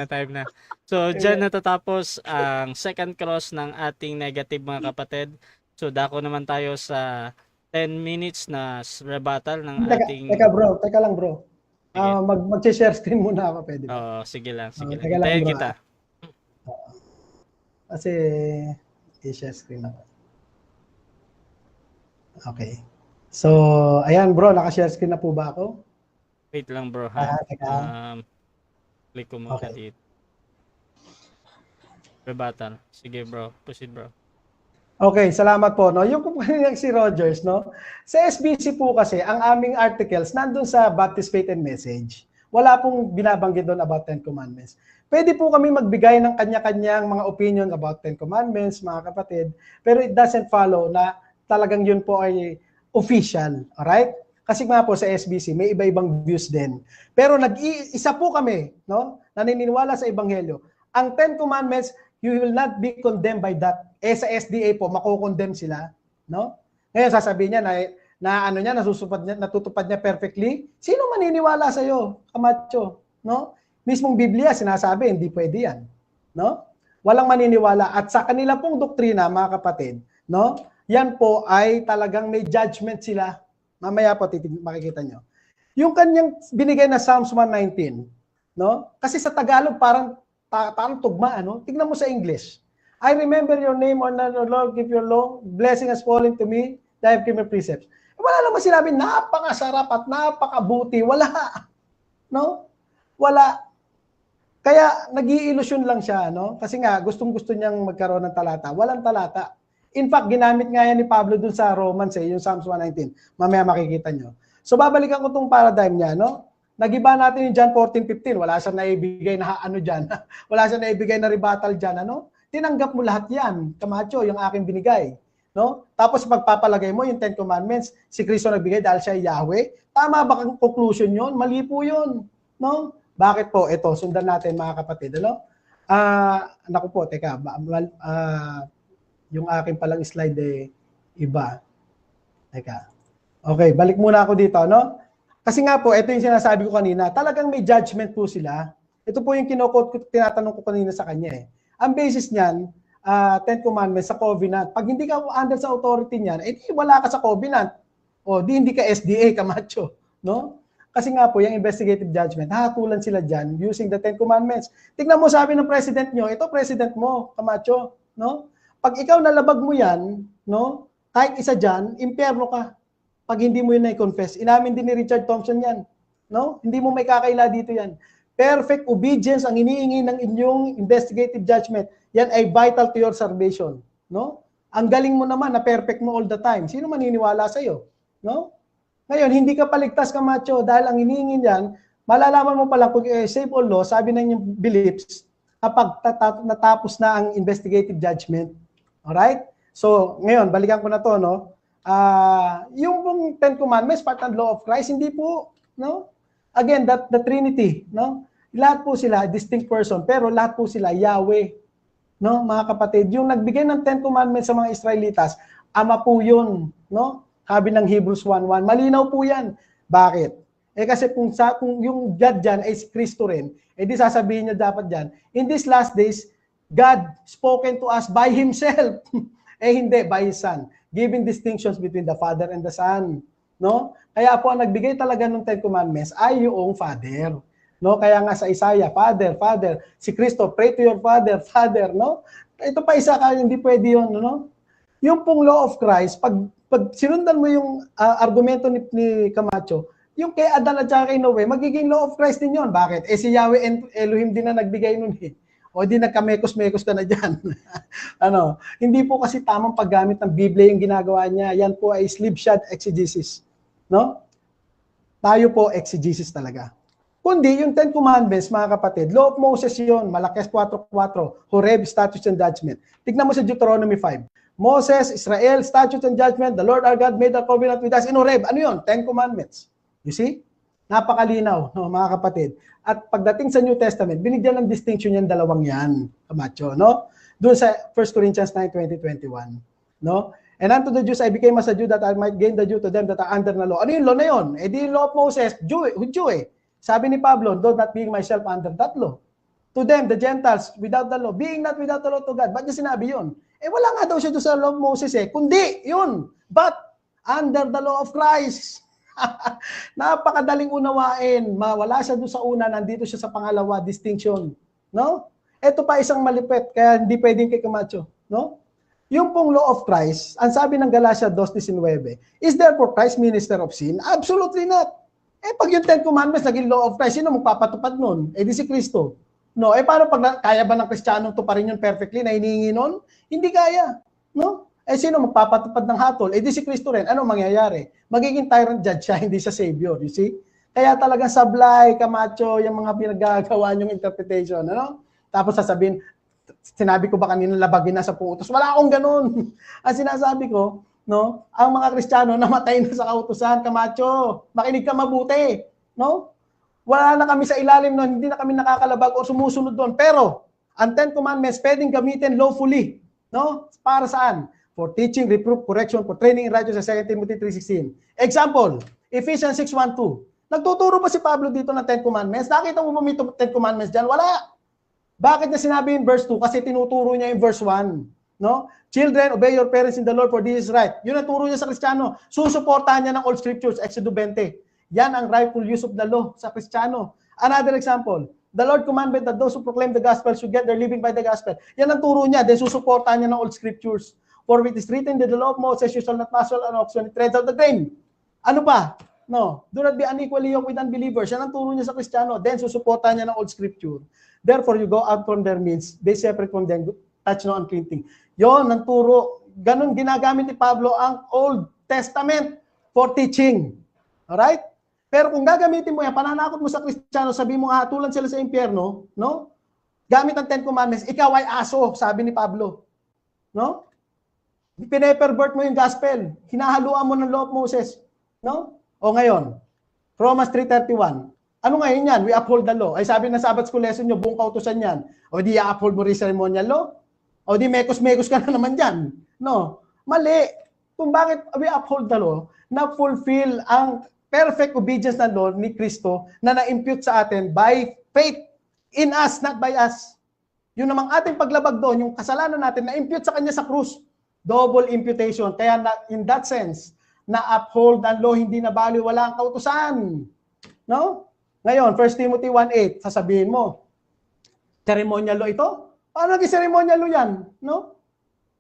Speaker 3: time na. So, dyan natatapos ang second cross ng ating negative, mga kapatid. So, dako naman tayo sa 10 minutes na rebuttal ng ating...
Speaker 2: Teka lang bro.
Speaker 3: Sige.
Speaker 2: Mag-share screen muna ako, pwede ba?
Speaker 3: Oo, sige lang.
Speaker 2: teka lang,
Speaker 3: Hintayin
Speaker 2: bro.
Speaker 3: kita.
Speaker 2: Kasi i-share screen ako. Okay. So, ayan bro, naka-share screen na po ba ako?
Speaker 3: Wait lang, bro. Ha?
Speaker 2: Teka.
Speaker 3: Click ko muna
Speaker 2: Okay.
Speaker 3: dito. Rebuttal. Sige bro, proceed bro.
Speaker 2: Okay, salamat po. No? Yung kumpanya si Rogers, no? Sa SBC po kasi, ang aming articles nandun sa Baptist Faith and Message. Wala pong binabanggit doon about 10 Commandments. Pwede po kami magbigay ng kanya-kanyang mga opinion about 10 Commandments, mga kapatid, pero it doesn't follow na talagang yun po ay official. Alright? Kasi nga po sa SBC, may iba-ibang views din. Pero nag-iisa po kami, no? Naniniwala sa Ebanghelyo. Ang 10 Commandments, you will not be condemned by that. Sa SDA po, mako-condemn sila, no? Ngayon sasabihin niya na ano niya, natutupad niya perfectly. Sino maniniwala sa iyo, Camacho, no? Mismong Biblia sinasabi, hindi pwede 'yan, no? Walang maniniwala at sa kanila pong doktrina, mga kapatid, no? Yan po ay talagang may judgment sila. Mamaya po makikita niyo. Yung kanyang binigay na Psalms 119, no? Kasi sa Tagalog parang tugma, ano? Tingnan mo sa English. I remember your name, O Lord, give your law. Blessing has fallen to me, that I have kept your precepts. Wala naman sinabi, napakasarap at napakabuti. Wala. No? Wala. Kaya nag-i-illusion lang siya, no? Kasi nga, gustong-gusto niyang magkaroon ng talata. Walang talata. In fact, ginamit nga yan ni Pablo dun sa Romans, yung Psalms 119. Mamaya makikita nyo. So, babalikan ko tong paradigm niya, no? Nagiba natin yung John 14:15. Wala siyang naibigay na ano dyan. Wala siyang naibigay na rebuttal dyan, ano? Tinanggap mo lahat yan, Camacho, yung aking binigay. No? Tapos pagpapalagay mo yung 10 Commandments, si Kristo nagbigay dahil siya Yahweh. Tama ba ang conclusion yun? Mali po yun. No? Bakit po? Ito, sundan natin mga kapatid. Ano? Naku po, teka. Yung aking palang slide iba. Teka. Okay, balik muna ako dito. No? Kasi nga po, ito yung sinasabi ko kanina. Talagang may judgment po sila. Ito po yung tinatanong ko kanina sa kanya. Ang basis niyan, 10 Commandments sa covenant. Pag hindi ka under sa authority niyan, eh di wala ka sa covenant. O di hindi ka SDA, Camacho, no? Kasi nga po, yung investigative judgment, hahatulan sila diyan using the 10 Commandments. Tingnan mo, sabi ng president nyo, ito president mo, Camacho, no? Pag ikaw nalabag mo yan, no? Kahit isa diyan, impyerno ka. Pag hindi mo yun na-confess. Inamin din ni Richard Thompson yan, no? Hindi mo may kakaila dito yan. Perfect obedience ang iniingi ng inyong investigative judgment. Yan ay vital to your salvation, no? Ang galing mo naman na perfect mo all the time. Sino maniniwala sa iyo, no? Ngayon, hindi ka paligtas, Camacho, dahil ang iniingi niyan, malalaman mo pala kung save all law, sabi ng inyong beliefs, kapag natapos na ang investigative judgment. Alright? So, ngayon, balikan ko na to, no? Yung pong 10 Commandments, part ng law of Christ, hindi po, no? Again, the Trinity, no? Lahat po sila distinct person, pero lahat po sila Yahweh. No, mga kapatid, yung nagbigay ng 10 Commandments sa mga Israelitas, Ama po 'yun, no? Sabi ng Hebrews 1:1, malinaw po 'yan. Bakit? Kasi kung yung God diyan ay si Kristo rin, di sasabihin niya dapat diyan, in these last days, God spoken to us by Himself. Hindi, by His Son. Giving distinctions between the Father and the Son. No? Kaya po ang nagbigay talaga ng 10 Commandments ay yung Father. No? Kaya nga sa Isaiah, Father, Father. Si Kristo, pray to your Father, Father. No? Ito pa isa ka, hindi pwede yun. No? Yung pong law of Christ, pag sinundan mo yung argumento ni Camacho, yung kay Adan at saka kay Noe, magiging law of Christ din yun. Bakit? Si Yahweh and Elohim din na nagbigay nun eh. O di nagkamekos-mekos ka na dyan. Hindi po kasi tamang paggamit ng Biblia yung ginagawa niya. Yan po ay slipshod exegesis. No? Tayo po exegesis talaga. Kundi yung 10 Commandments, mga kapatid, Law of Moses yun, Malakias 4:4, Horeb, Statutes and Judgment. Tignan mo sa Deuteronomy 5. Moses, Israel, Statutes and Judgment, the Lord our God made a covenant with us in Horeb. Ano yun? 10 Commandments. You see? Napakalinaw, no, mga kapatid. At pagdating sa New Testament, binigyan ng distinction yan, dalawang yan, Camacho, no? Doon sa 1 Corinthians 9:20-21, no? And unto the Jews I became as a Jew that I might gain the Jew to them that are under the law. Ano yung law na yun? Di yung law of Moses, Jew eh. Sabi ni Pablo, though not being myself under that law. To them, the Gentiles, without the law, being not without the law to God. Ba't niya sinabi yun? Wala nga daw siya doon sa law of Moses eh. Kundi, yun. But, under the law of Christ. Napakadaling unawain. Wala siya doon sa una, nandito siya sa pangalawa, distinction. No? Ito pa isang malipit, kaya hindi pwedeng kay Camacho. No? Yung pong law of Christ, ang sabi ng Galatia 2:19, is therefore Christ minister of sin? Absolutely not. Eh, pag yung Ten Commandments naging law of Christ, sino magpapatupad nun? Eh, di si Kristo. No, eh, paano pag kaya ba ng Kristiyanong tuparin yun perfectly na hinihingi nun? Hindi kaya. No? Eh, sino magpapatupad ng hatol? Eh, di si Kristo rin. Ano mangyayari? Magiging tyrant judge siya, hindi siya savior. You see? Kaya talagang sablay, Camacho, yung mga pinagagawa niyong interpretation. Ano? Tapos sasabihin, sinabi ko ba kanina labagin na sa utos? Wala akong ganun. Ang sinasabi ko, no, ang mga Kristiyano namatay na sa kautusan, Camacho. Makinig ka mabuti, no? Wala na kami sa ilalim noon, hindi na kami nakakalabag o sumusunod doon. Pero ang Ten Commandments pwedeng gamitin lawfully, no? Para saan? For teaching, reproof, correction, for training in righteousness, 2 Timothy 3:16. Example, Ephesians 6:1-2. Nagtuturo ba si Pablo dito ng Ten Commandments? Nakita mo ba may Ten Commandments diyan? Wala. Bakit niya sinabi in verse 2? Kasi tinuturo niya in verse 1. No? Children, obey your parents in the Lord for this is right. Yun ang turo niya sa Kristiyano. Susuportahan niya ng all scriptures, Exodus 20. Yan ang rightful use of the law sa Kristiyano. Another example, the Lord commanded that those who proclaim the gospel should get their living by the gospel. Yan ang turo niya. Then susuportahan niya ng all scriptures. For it is written in the law of Moses, you shall not muzzle an ox when it treads out the grain. Ano pa? No. Do not be unequally yoked with unbelievers. Yan ang turo niya sa Kristiyano. Then susuportahan niya ng all scripture. Therefore, you go out from their midst, be separate from them, touch no unclean thing. Yon ang turo. Ganun ginagamit ni Pablo ang Old Testament for teaching. Alright? Pero kung gagamitin mo yan, pananakot mo sa Kristiyano, sabi mo, hatulan sila sa impyerno, no? Gamit ang Ten Commandments, ikaw ay aso, sabi ni Pablo. No? Pinepervert mo yung gospel. Hinahaluan mo ng law of Moses. No? O ngayon, Romans 3:31. Ano ngayon yan? We uphold the law. Ay sabi ng Sabbath School lesson nyo, buong kautusan yan. O di uphold mo rin ceremonial law? O di mekos-mekos ka na naman dyan. No. Mali. Kung bakit we uphold the law, na fulfill ang perfect obedience ng law ni Kristo na na-impute sa atin by faith in us, not by us. Yun namang ating paglabag doon, yung kasalanan natin, na-impute sa Kanya sa krus. Double imputation. Kaya in that sense, na-uphold ang law, hindi na bali, wala ang kautusan. No? Ngayon, 1 Timothy 1:8, sasabihin mo, ceremonial law ito? Paano naging ceremonial law yan? No?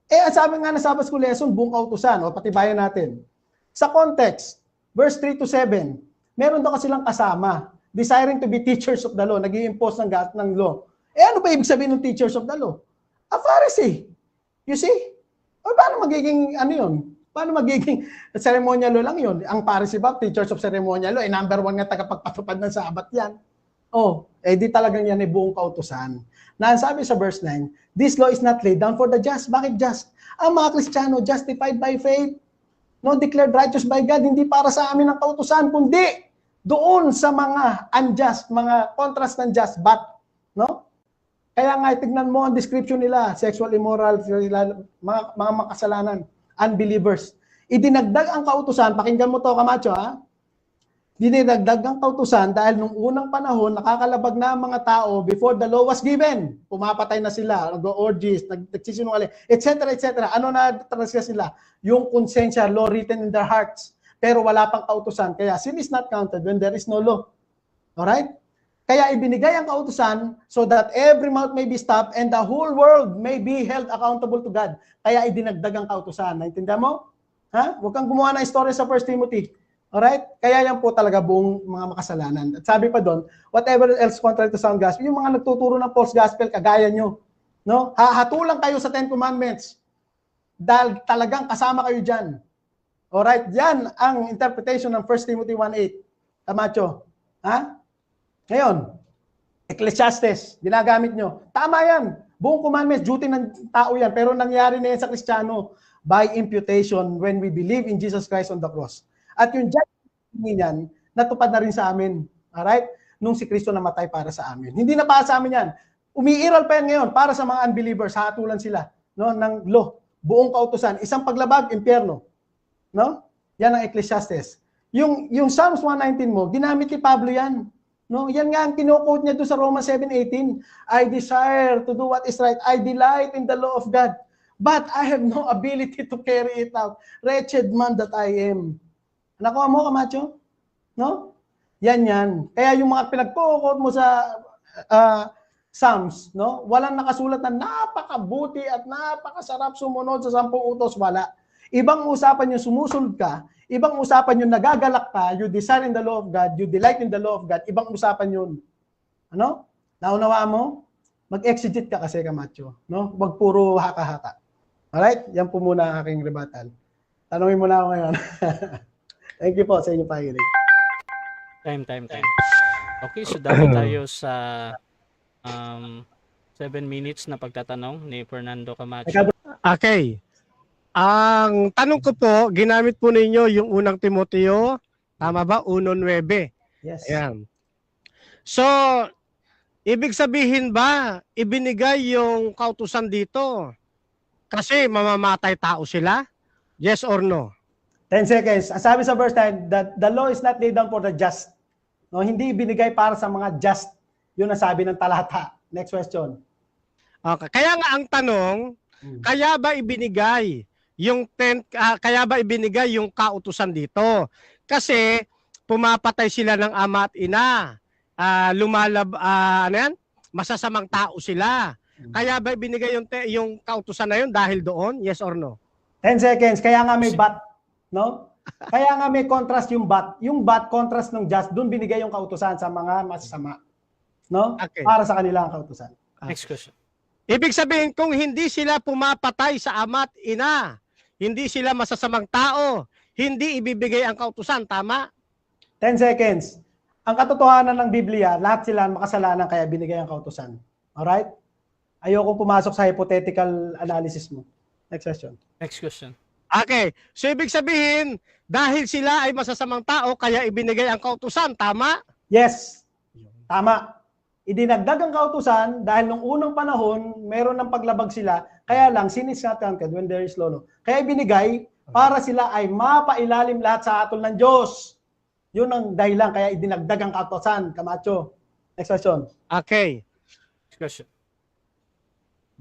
Speaker 2: Eh, ang sabi nga na Sabbath School lesson, buong kautusan, o patibayan natin. Sa context, verse 3-7, meron daw kasi lang kasama, desiring to be teachers of the law, nag-i-impose ng law. Eh, ano ba ibig sabihin ng teachers of the law? A Pharisee. You see? O paano magiging, ano yun? Paano magiging ceremonial law lang yun? Ang Pharisee ba, teachers of ceremonial law, number 1 nga tagapagpatupad ng Sabat yan. Oh, eh di talagang yan ay buong kautusan. Na sabi sa verse 9, this law is not laid down for the just. Bakit just? Ang mga Kristiyano, justified by faith, no, declared righteous by God, hindi para sa amin ang kautusan, kundi doon sa mga unjust, mga contrast ng just, but, no? Kaya nga, tignan mo ang description nila, sexual immoral, mga makasalanan, unbelievers. Idinagdag ang kautusan, pakinggan mo to, Camacho, ha? Dinidagdag ang kautusan dahil nung unang panahon, nakakalabag na ang mga tao before the law was given. Pumapatay na sila, nag-orgies, nagsisinungaling, etc., etc. Ano na transgress nila? Yung konsensya, law written in their hearts. Pero wala pang kautusan. Kaya sin is not counted when there is no law. Alright? Kaya ibinigay ang kautusan so that every mouth may be stopped and the whole world may be held accountable to God. Kaya idinagdag ang kautusan. Naintindihan mo? Ha? Huwag kang gumawa ng story sa 1 Timothy. Alright? Kaya yan po talaga buong mga makasalanan. At sabi pa doon, whatever else contrary to sound gospel, yung mga nagtuturo ng false gospel, kagaya nyo. No? Hatulang kayo sa 10 Commandments. Dahil talagang kasama kayo dyan. Alright? Yan ang interpretation ng 1 Timothy 1:8. Camacho. Ha? Ngayon, Ecclesiastes, ginagamit nyo. Tama yan. Buong commandments, duty ng tao yan. Pero nangyari na yan sa Kristiyano by imputation when we believe in Jesus Christ on the cross. At yung judgment niyan, natupad na rin sa amin. Alright? Nung si Kristo namatay para sa amin. Hindi na para sa amin yan. Umiiral pa yan ngayon para sa mga unbelievers. Hatulan sila, no, ng law. Buong kautusan. Isang paglabag, impyerno. No? Yan ang Ecclesiastes. Yung Psalms 119 mo, ginamit ni Pablo yan. No? Yan nga ang kino-quote niya doon sa Romans 7:18. I desire to do what is right. I delight in the law of God. But I have no ability to carry it out. Wretched man that I am. Nakuha mo, Camacho? No? Yan. Kaya yung mga pinagpo-quote mo sa Psalms, no? Walang nakasulat na napakabuti at napakasarap sumunod sa 10 utos, wala. Ibang usapan yung sumusunod ka, Ibang usapan yung nagagalak ka, you desire in the law of God, you delight in the law of God, ibang usapan yun. Ano? Naunawaan mo? Mag-exegete ka kasi, Camacho. No? Wag puro haka-haka. Alright? Yan po muna ang aking rebuttal. Tanungin mo na ako ngayon. Thank you po sa inyong pakikinig.
Speaker 3: Time. Okay, so dapat tayo sa 7 minutes na pagtatanong ni Fernando Camacho.
Speaker 1: Okay. Ang tanong ko po, ginamit po ninyo yung unang Timoteo, tama ba? 1:9.
Speaker 2: Yes.
Speaker 1: Ayan. So, ibig sabihin ba, ibinigay yung kautusan dito kasi mamamatay tao sila? Yes or no?
Speaker 2: 10 seconds. Ang sabi sa verse 9, that the law is not laid down for the just. No, hindi ibinigay para sa mga just. Yun ang sabi ng talata. Next question.
Speaker 1: Okay. Kaya nga ang tanong, kaya ba ibinigay yung kautusan dito? Kasi pumapatay sila ng ama at ina. Masasamang tao sila. Kaya ba ibinigay yung kautusan na yun dahil doon? Yes or no?
Speaker 2: 10 seconds. Kaya nga may but. No? Kaya nga may contrast yung but. Yung but, contrast ng just, doon binigay yung kautusan sa mga masasama. No?
Speaker 1: Okay.
Speaker 2: Para sa kanila ang kautusan.
Speaker 3: Next question.
Speaker 1: Ibig sabihin, kung hindi sila pumapatay sa ama at ina, hindi sila masasamang tao, hindi ibibigay ang kautusan. Tama?
Speaker 2: 10 seconds. Ang katotohanan ng Biblia, lahat sila makasalanan kaya binigay ang kautusan. Alright? Ayoko pumasok sa hypothetical analysis mo. Next question.
Speaker 3: Next question.
Speaker 1: Okay. So ibig sabihin, dahil sila ay masasamang tao, kaya ibinigay ang kautusan. Tama?
Speaker 2: Yes. Tama. Idinagdag ang kautusan dahil nung unang panahon, meron ng paglabag sila, kaya lang, sin is not counted when there is law. Kaya binigay para sila ay mapailalim lahat sa atol ng Diyos. Yun ang dahilan, kaya idinagdag ang kautusan, Camacho. Next question.
Speaker 1: Okay.
Speaker 3: Next question.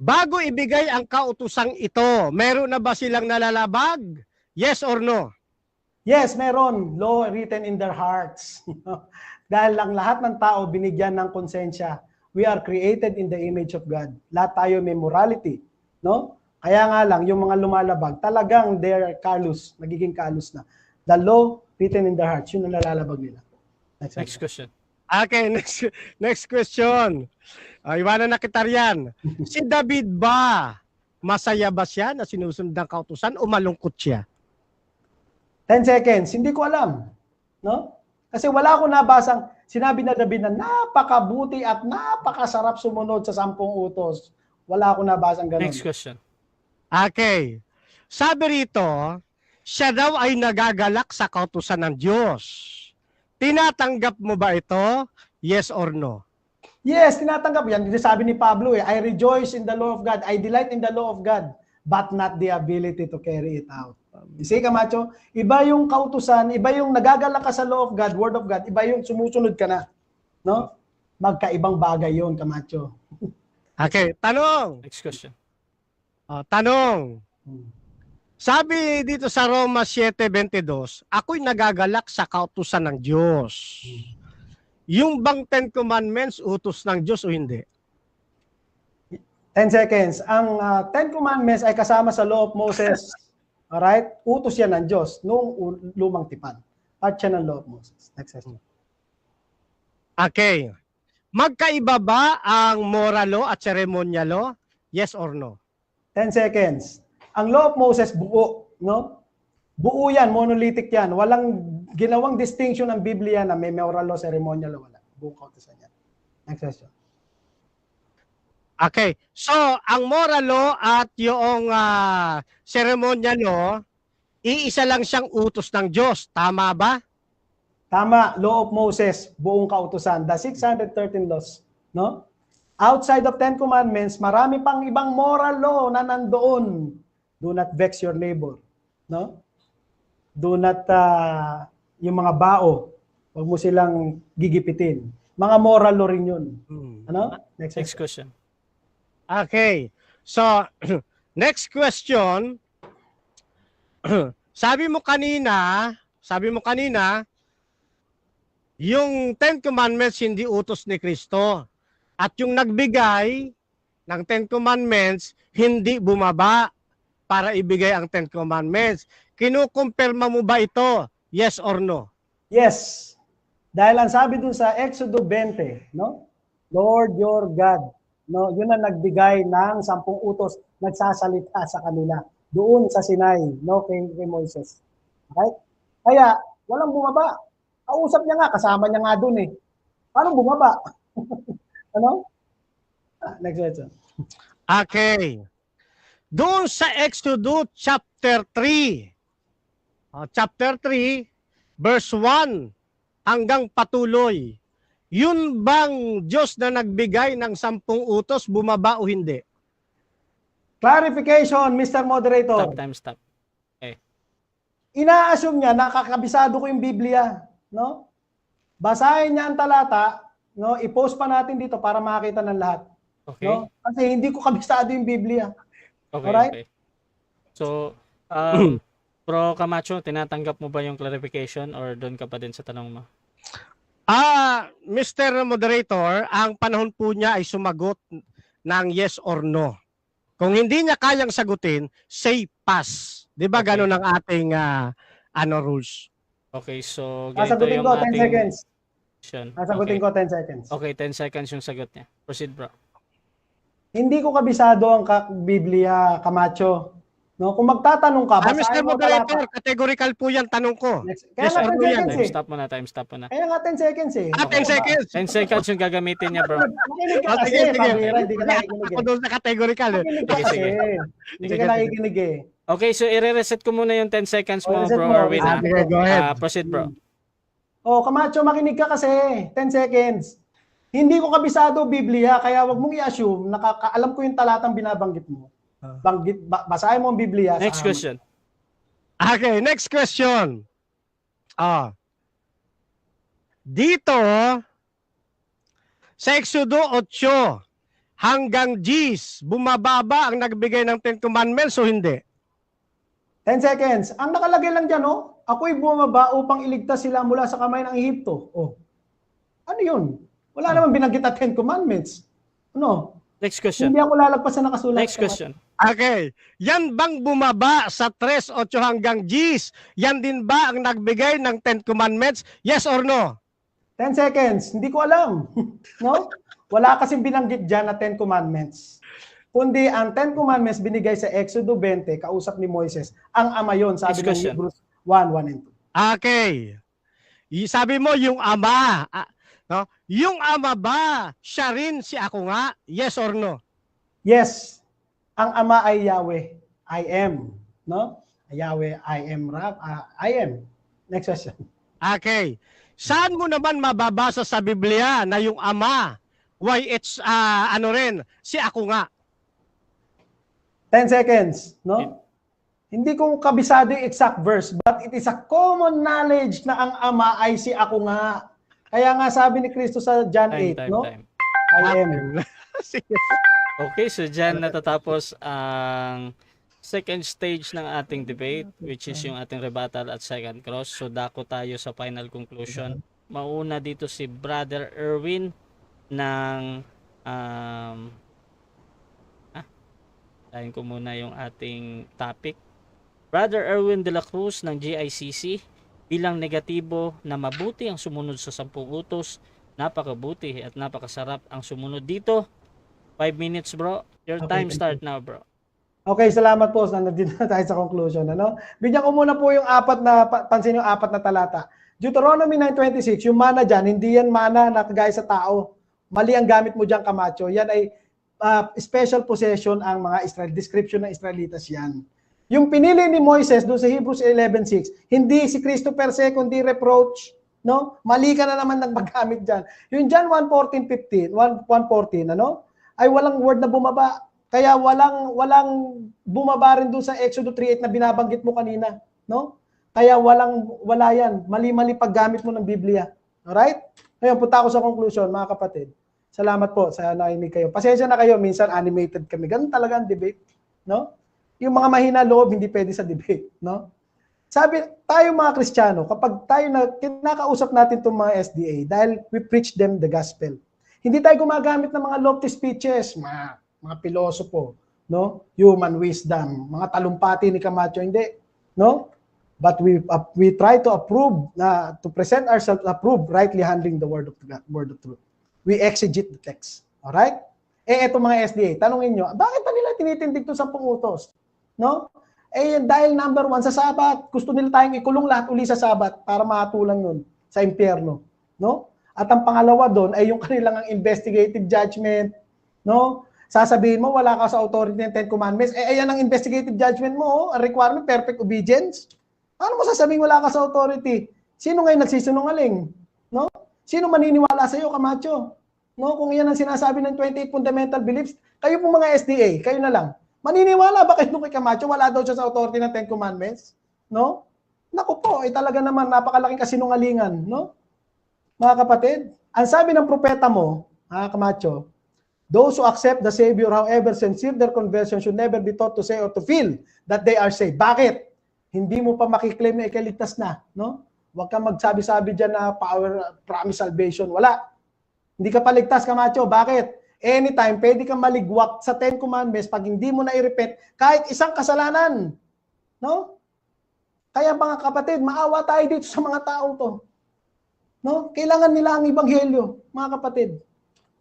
Speaker 1: Bago ibigay ang kautusang ito, meron na ba silang nalalabag? Yes or no?
Speaker 2: Yes, meron. Law written in their hearts. Dahil lang lahat ng tao binigyan ng konsensya. We are created in the image of God. Lahat tayo may morality. No? Kaya nga lang, yung mga lumalabag, talagang they're callous, nagiging callous na. The law written in their hearts, yun ang nalalabag nila.
Speaker 3: Next question.
Speaker 1: Okay, next question. Iwanan na kita riyan. Si David ba, masaya ba siya na sinusunod ng kautusan o malungkot siya?
Speaker 2: 10 seconds, hindi ko alam. No? Kasi wala akong nabasang sinabi na David na napakabuti at napakasarap sumunod sa 10 utos. Wala akong nabasang ganun.
Speaker 3: Next question.
Speaker 1: Okay. Sabi rito, siya daw ay nagagalak sa kautusan ng Diyos. Tinatanggap mo ba ito? Yes or no?
Speaker 2: Yes, tinatanggap yan. Sabi ni Pablo, I rejoice in the law of God. I delight in the law of God, but not the ability to carry it out. You see, Camacho? Iba yung kautusan, iba yung nagagalak ka sa law of God, word of God, iba yung sumusunod ka na. No? Magkaibang bagay yon, Camacho.
Speaker 1: Okay, tanong.
Speaker 3: Next question.
Speaker 1: Tanong. Sabi dito sa Roma 7:22, ako'y nagagalak sa kautusan ng Diyos. Yung bang 10 Commandments, utos ng Diyos o hindi?
Speaker 2: 10 seconds. Ang 10 Commandments ay kasama sa law of Moses. Alright? Utos yan ng Diyos noong lumang tipan. Part siya ng law of Moses. Next question.
Speaker 1: Okay. Magkaiba ba ang moral law at ceremonial law? Yes or no?
Speaker 2: 10 seconds. Ang law of Moses buo, no? Buo yan, monolithic yan. Walang ginawang distinction ng Biblia na may moral law, ceremonial law, wala. Buong kautusan yan. Next question.
Speaker 1: Okay. So, ang moral law at yung ceremonial law, iisa lang siyang utos ng Diyos. Tama ba?
Speaker 2: Tama, law of Moses, buong kautusan. The 613 laws, no? Outside of 10 commandments, marami pang ibang moral law na nandoon. Do not vex your neighbor, no? Do not, yung mga bao, huwag mo silang gigipitin. Mga moral law rin yun. Ano?
Speaker 3: Next question.
Speaker 1: Okay. So, next question. Sabi mo kanina, yung 10 Commandments hindi utos ni Kristo. At yung nagbigay ng 10 Commandments, hindi bumaba para ibigay ang 10 Commandments. kinukumpirma mo ba ito? Yes or no?
Speaker 2: Yes. Dahil ang sabi dun sa Exodo 20, no? Lord your God, no? Yun ang nagbigay ng 10 utos, nagsasalita sa kanila doon sa Sinai, no? Kay Moises. Okay? Kaya, walang bumaba. Kausap niya nga, kasama niya nga doon eh. Paano bumaba? Ano? Next question.
Speaker 1: Okay. Doon sa Exodus chapter 3. Chapter 3, verse 1 hanggang patuloy. Yun bang Diyos na nagbigay ng 10 utos, bumaba o hindi?
Speaker 2: Clarification, Mr. Moderator.
Speaker 3: Stop.
Speaker 2: Ina-assume niya, nakakabisado ko yung Biblia. No? Basahin niya ang talata, no? I-post pa natin dito para makita ng lahat.
Speaker 3: Okay.
Speaker 2: No? Kasi hindi ko kabisado yung Biblia.
Speaker 3: Okay,
Speaker 2: Alright?
Speaker 3: okay. So, Bro Camacho, tinatanggap mo ba yung clarification or doon ka pa din sa tanong mo?
Speaker 1: Mr. Moderator, ang panahon po niya ay sumagot ng yes or no. Kung hindi niya kayang sagutin, say pass. 'Di ba
Speaker 3: Okay.
Speaker 1: ganun ang ating rules?
Speaker 3: Okay, so ganito
Speaker 2: Sasagutin
Speaker 3: yung
Speaker 2: ko, 10
Speaker 3: ating
Speaker 2: seconds.
Speaker 3: question.
Speaker 2: Sasagutin
Speaker 3: Okay.
Speaker 2: ko, 10 seconds.
Speaker 3: Okay, 10 seconds yung sagot niya. Proceed, bro.
Speaker 2: Hindi ko kabisado ang Biblia, Camacho. No? Kung magtatanong ka,
Speaker 1: Mr.
Speaker 2: basahin mo ang
Speaker 1: Moderator,
Speaker 2: talata.
Speaker 1: categorical po yan tanong ko.
Speaker 2: Kaya
Speaker 1: Yes
Speaker 2: nga
Speaker 1: or
Speaker 2: 10
Speaker 1: no yan?
Speaker 2: seconds
Speaker 3: Time
Speaker 2: eh.
Speaker 3: stop mo na.
Speaker 2: Kaya nga 10 seconds eh.
Speaker 1: 10 seconds.
Speaker 3: 10 seconds yung gagamitin niya, bro.
Speaker 2: Makinig ka kasi,
Speaker 1: Sige.
Speaker 2: pabira, hindi ka nakikinig
Speaker 1: Ako
Speaker 2: eh.
Speaker 1: doon sa categorical.
Speaker 2: Makinig ka
Speaker 3: Sige,
Speaker 2: kasi.
Speaker 3: sige.
Speaker 2: Hindi
Speaker 1: Sige,
Speaker 2: ka
Speaker 1: sige.
Speaker 2: nakikinig eh.
Speaker 3: Okay, so i-reset ko muna yung 10 seconds mo,
Speaker 2: Reset
Speaker 3: bro
Speaker 2: mo.
Speaker 3: Erwin.
Speaker 1: Okay, go ahead.
Speaker 3: Proceed, bro.
Speaker 2: Oh, Camacho, makinig ka kasi. 10 seconds. Hindi ko kabisado Biblia, kaya wag mong i-assume, alam ko yung talatang binabanggit mo. Basahin mo ang Biblia.
Speaker 3: Next question.
Speaker 1: Okay, next question. Dito, sa Exodo 8 hanggang Gs, bumababa ang nagbigay ng 10 Commandments o hindi?
Speaker 2: 10 seconds. Ang nakalagay lang dyan, oh, ako'y bumaba upang iligtas sila mula sa kamay ng Ehipto. Oh. Ano yun? Wala naman binanggit na 10 Commandments. Ano?
Speaker 3: Next question.
Speaker 2: Hindi ako lalagpas sa nakasulat.
Speaker 3: Next question.
Speaker 1: Okay. Yan bang bumaba sa 3, 8 hanggang Gs? Yan din ba ang nagbigay ng 10 Commandments? Yes or no?
Speaker 2: 10 seconds. Hindi ko alam. No? Wala kasing binanggit dyan na 10 Commandments. Kundi ang 10 Commandments binigay sa Exodo 20, kausap ni Moises. Ang ama yun, sabi
Speaker 3: Next
Speaker 2: ng
Speaker 3: question.
Speaker 2: Hebrews 1:1 and 2.
Speaker 1: Okay. Sabi mo yung ama. No? Yung ama ba, siya rin si ako nga? Yes or no?
Speaker 2: Yes. Ang ama ay Yahweh. I am. No? Yahweh, I am. I am. Next question.
Speaker 1: Okay. Saan mo naman mababasa sa Biblia na yung ama, why it's si ako nga?
Speaker 2: 10 seconds. No? Hindi ko kabisado yung exact verse, but it is a common knowledge na ang ama ay si ako nga. Kaya nga sabi ni Kristo sa John 8, no?
Speaker 3: Time.
Speaker 2: I am.
Speaker 1: Sige.
Speaker 3: Okay, so dyan natatapos ang second stage ng ating debate, which is yung ating rebuttal at second cross. So dako tayo sa final conclusion. Mauna dito si Brother Erwin ng tayin ko muna yung ating topic. Brother Erwin de la Cruz ng GICC, bilang negatibo na mabuti ang sumunod sa 10 utos, napakabuti at napakasarap ang sumunod dito. 5 minutes, bro. Your
Speaker 2: Okay,
Speaker 3: time
Speaker 2: thank
Speaker 3: start now, bro.
Speaker 2: Okay, salamat po. Nandito na tayo sa conclusion. Ano? Bigyan ko muna po yung pansin yung 4 na talata. Deuteronomy 9:26, yung mana dyan, hindi yan mana na kagaya sa tao. Mali ang gamit mo dyan, Camacho. Yan ay special possession ang mga Israel. Description ng Israelitas yan. Yung pinili ni Moises doon sa Hebrews 11:6, hindi si Kristo per se, kundi reproach. No? Mali ka na naman ng paggamit dyan. Yung John 1:14, ano? Ay walang word na bumaba. Kaya walang bumaba rin doon sa Exodus 3:8 na binabanggit mo kanina, no? Kaya wala yan. Mali-mali paggamit mo ng Biblia. Alright? Ngayon, punta ako sa conclusion, mga kapatid. Salamat po sa nainig kayo. Pasensya na kayo, minsan animated kami. Ganun talaga ang debate, no? Yung mga mahina loob, hindi pwede sa debate, no? Sabi, tayo mga Kristiyano, kapag tayo kinakausap natin itong mga SDA, dahil we preach them the gospel. Hindi tayo gumagamit ng mga lofty speeches, mga pilosopo, no? Human wisdom, mga talumpati ni Camacho, hindi, no? but we try to approve, to present ourselves approved, rightly handling the word of God, word of truth. We exegete the text. Alright? Eto mga SDA, tanungin nyo, bakit pa nila tinitindig to 10 utos? No? Dahil number 1, sa Sabat, gusto nila tayong ikulong lahat uli sa Sabat para mahatulan nun sa impyerno. No? At ang pangalawa doon ay yung kanilang investigative judgment. No? Sasabihin mo, wala ka sa authority ng 10 Commandments. Ayan ang investigative judgment mo, ang requirement, perfect obedience. Paano mo sasabihin wala ka sa authority? Sino ngayon nagsisinungaling? No? Sino maniniwala sa iyo, Camacho? No? Kung iyan ang sinasabi ng 28 fundamental beliefs, kayo po mga SDA, kayo na lang. Maniniwala ba kayo kay Camacho? Wala daw siya sa authority ng 10 Commandments? No? Naku po, talaga naman napakalaking kasinungalingan, no? Mga kapatid, ang sabi ng propeta mo, Camacho, those who accept the Savior, however sincere their conversion, should never be taught to say or to feel that they are saved. Bakit? Hindi mo pa makiklaim na ikaligtas na, no? Huwag kang magsabi-sabi dyan na power, promise salvation. Wala. Hindi ka paligtas, Camacho. Bakit? Anytime, pwede kang maligwak sa 10 Commandments pag hindi mo na i-repent kahit isang kasalanan. No? Kaya mga kapatid, maawa tayo dito sa mga taong to. No? Kailangan nila ang ebanghelyo, mga kapatid.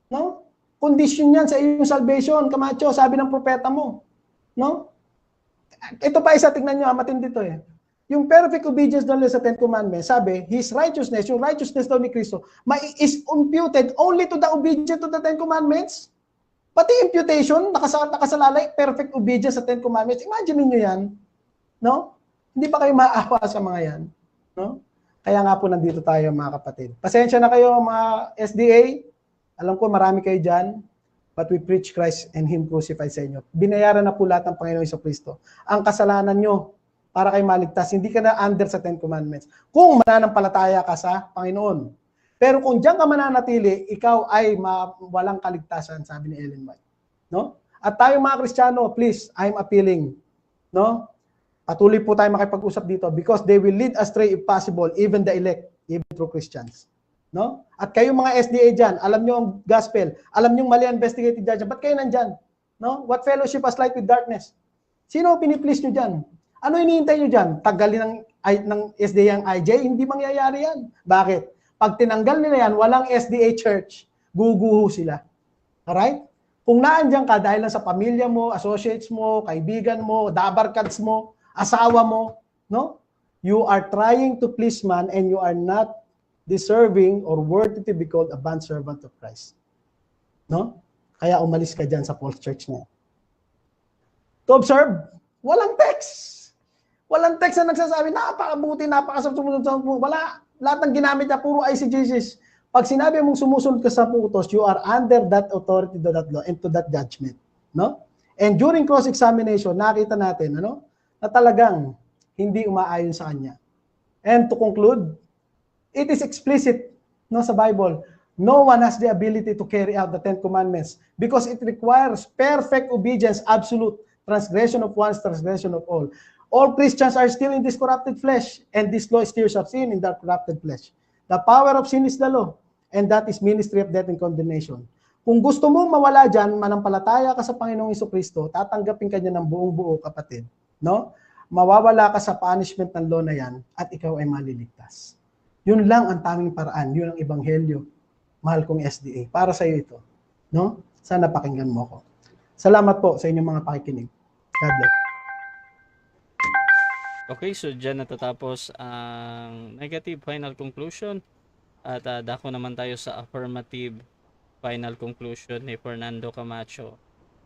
Speaker 2: No? Condition yan sa iyong salvation, Camacho, sabi ng propeta mo. No? Ito pa isa, tignan nyo, matindi to eh. Yung perfect obedience doon sa 10 Commandments, sabi, His righteousness, yung righteousness daw ni Kristo, is imputed only to the obedience to the 10 Commandments. Pati imputation, nakasalalay, perfect obedience sa 10 Commandments. Imagine niyo yan. No? Hindi ba kayo maawa sa mga yan? No? Kaya nga po nandito tayo, mga kapatid. Pasensya na kayo, mga SDA. Alam ko marami kayo dyan. But we preach Christ and Him crucified sa inyo. Binayaran na po lahat ng Panginoon Jesucristo. Ang kasalanan nyo, para kayo maligtas, hindi ka na under sa 10 Commandments. Kung mananampalataya ka sa Panginoon. Pero kung diyan ka mananatili, ikaw ay walang kaligtasan, sabi ni Ellen White. No? At tayo mga Kristiyano, please, I'm appealing. No? Patuloy po tayo makipag-usap dito because they will lead astray if possible, even the elect, even true Christians. No? At kayo mga SDA dyan, alam nyo ang gospel, alam nyo mali ang investigative judgment, ba't kayo nandyan? No? What fellowship has light with darkness? Sino piniplease nyo dyan? Ano hinihintay nyo dyan? Tanggalin ng SDA ang IJ? Hindi mangyayari yan. Bakit? Pag tinanggal nila yan, walang SDA church, guguho sila. Alright? Kung naandyan ka dahil lang sa pamilya mo, associates mo, kaibigan mo, dabarkads mo, asawa mo, no? You are trying to please man and you are not deserving or worthy to be called a bondservant of Christ. No? Kaya umalis ka dyan sa false church na. To observe, walang text. Walang text na nagsasabi, napakabuti, napakasumunod sa wala. Lahat ng ginamit niya, puro ICGCs. Pag sinabi mong sumusunod ka sa utos, you are under that authority to that law and to that judgment. No? And during cross-examination, nakita natin, na talagang hindi umaayon sa kanya. And to conclude, it is explicit sa Bible. No one has the ability to carry out the 10 Commandments because it requires perfect obedience, absolute transgression of one, transgression of all. All Christians are still in this corrupted flesh, and this law stirs up sin in that corrupted flesh. The power of sin is the law, and that is ministry of death and condemnation. Kung gusto mong mawala dyan, manampalataya ka sa Panginoong Jesucristo, tatanggapin ka niya ng buong-buo, kapatid. No? Mawawala ka sa punishment ng law na yan, at ikaw ay maliligtas. Yun lang ang tanging paraan. Yun ang ebanghelyo. Mahal kong SDA. Para sa iyo ito. No? Sana pakinggan mo ako. Salamat po sa inyong mga pakikinig. God bless.
Speaker 3: Okay, so dyan natatapos ang negative final conclusion. At dako naman tayo sa affirmative final conclusion ni Fernando Camacho.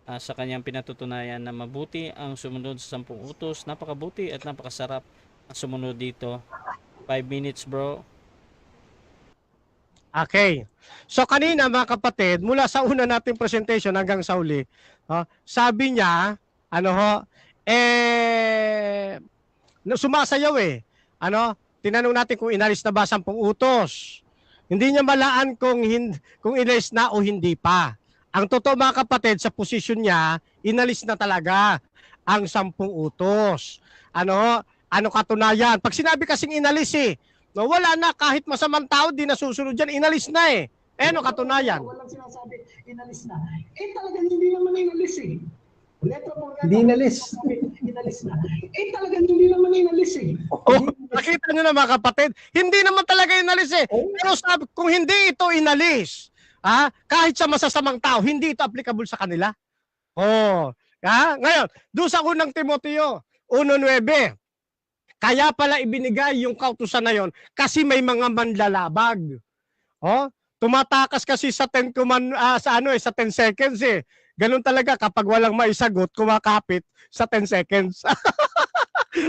Speaker 3: Sa kanyang pinatutunayan na mabuti ang sumunod sa 10 utos. Napakabuti at napakasarap ang sumunod dito. 5 minutes, bro.
Speaker 1: Okay. So kanina mga kapatid, mula sa una nating presentation hanggang sa uli, sabi niya, sumasayaw eh. Tinanong natin kung inalis na ba 10 utos. Hindi niya malaan kung inalis na o hindi pa. Ang totoo mga kapatid, sa posisyon niya, inalis na talaga ang 10 utos. Ano katunayan? Pag sinabi kasing inalis wala na, kahit masamang tao, di nasusunod dyan, inalis na ano katunayan?
Speaker 2: Walang sinasabi, inalis na. Talagang hindi naman inalis
Speaker 4: Letra po
Speaker 2: Hindi inalis.
Speaker 4: inalis na. Eh talagang hindi naman inalis eh.
Speaker 1: Oh, nakita nyo na mga kapatid, hindi naman talaga inalis eh. Pero sabi, kung hindi ito inalis, kahit sa masasamang tao, hindi ito applicable sa kanila. Oh, ngayon, doon sa unang Timoteo 1:9, kaya pala ibinigay yung kautusan na yon kasi may mga manlalabag. Oh, tumatakas kasi sa 10 sa 10 seconds eh. Ganun talaga kapag walang maisagot, kumakapit sa 10 seconds.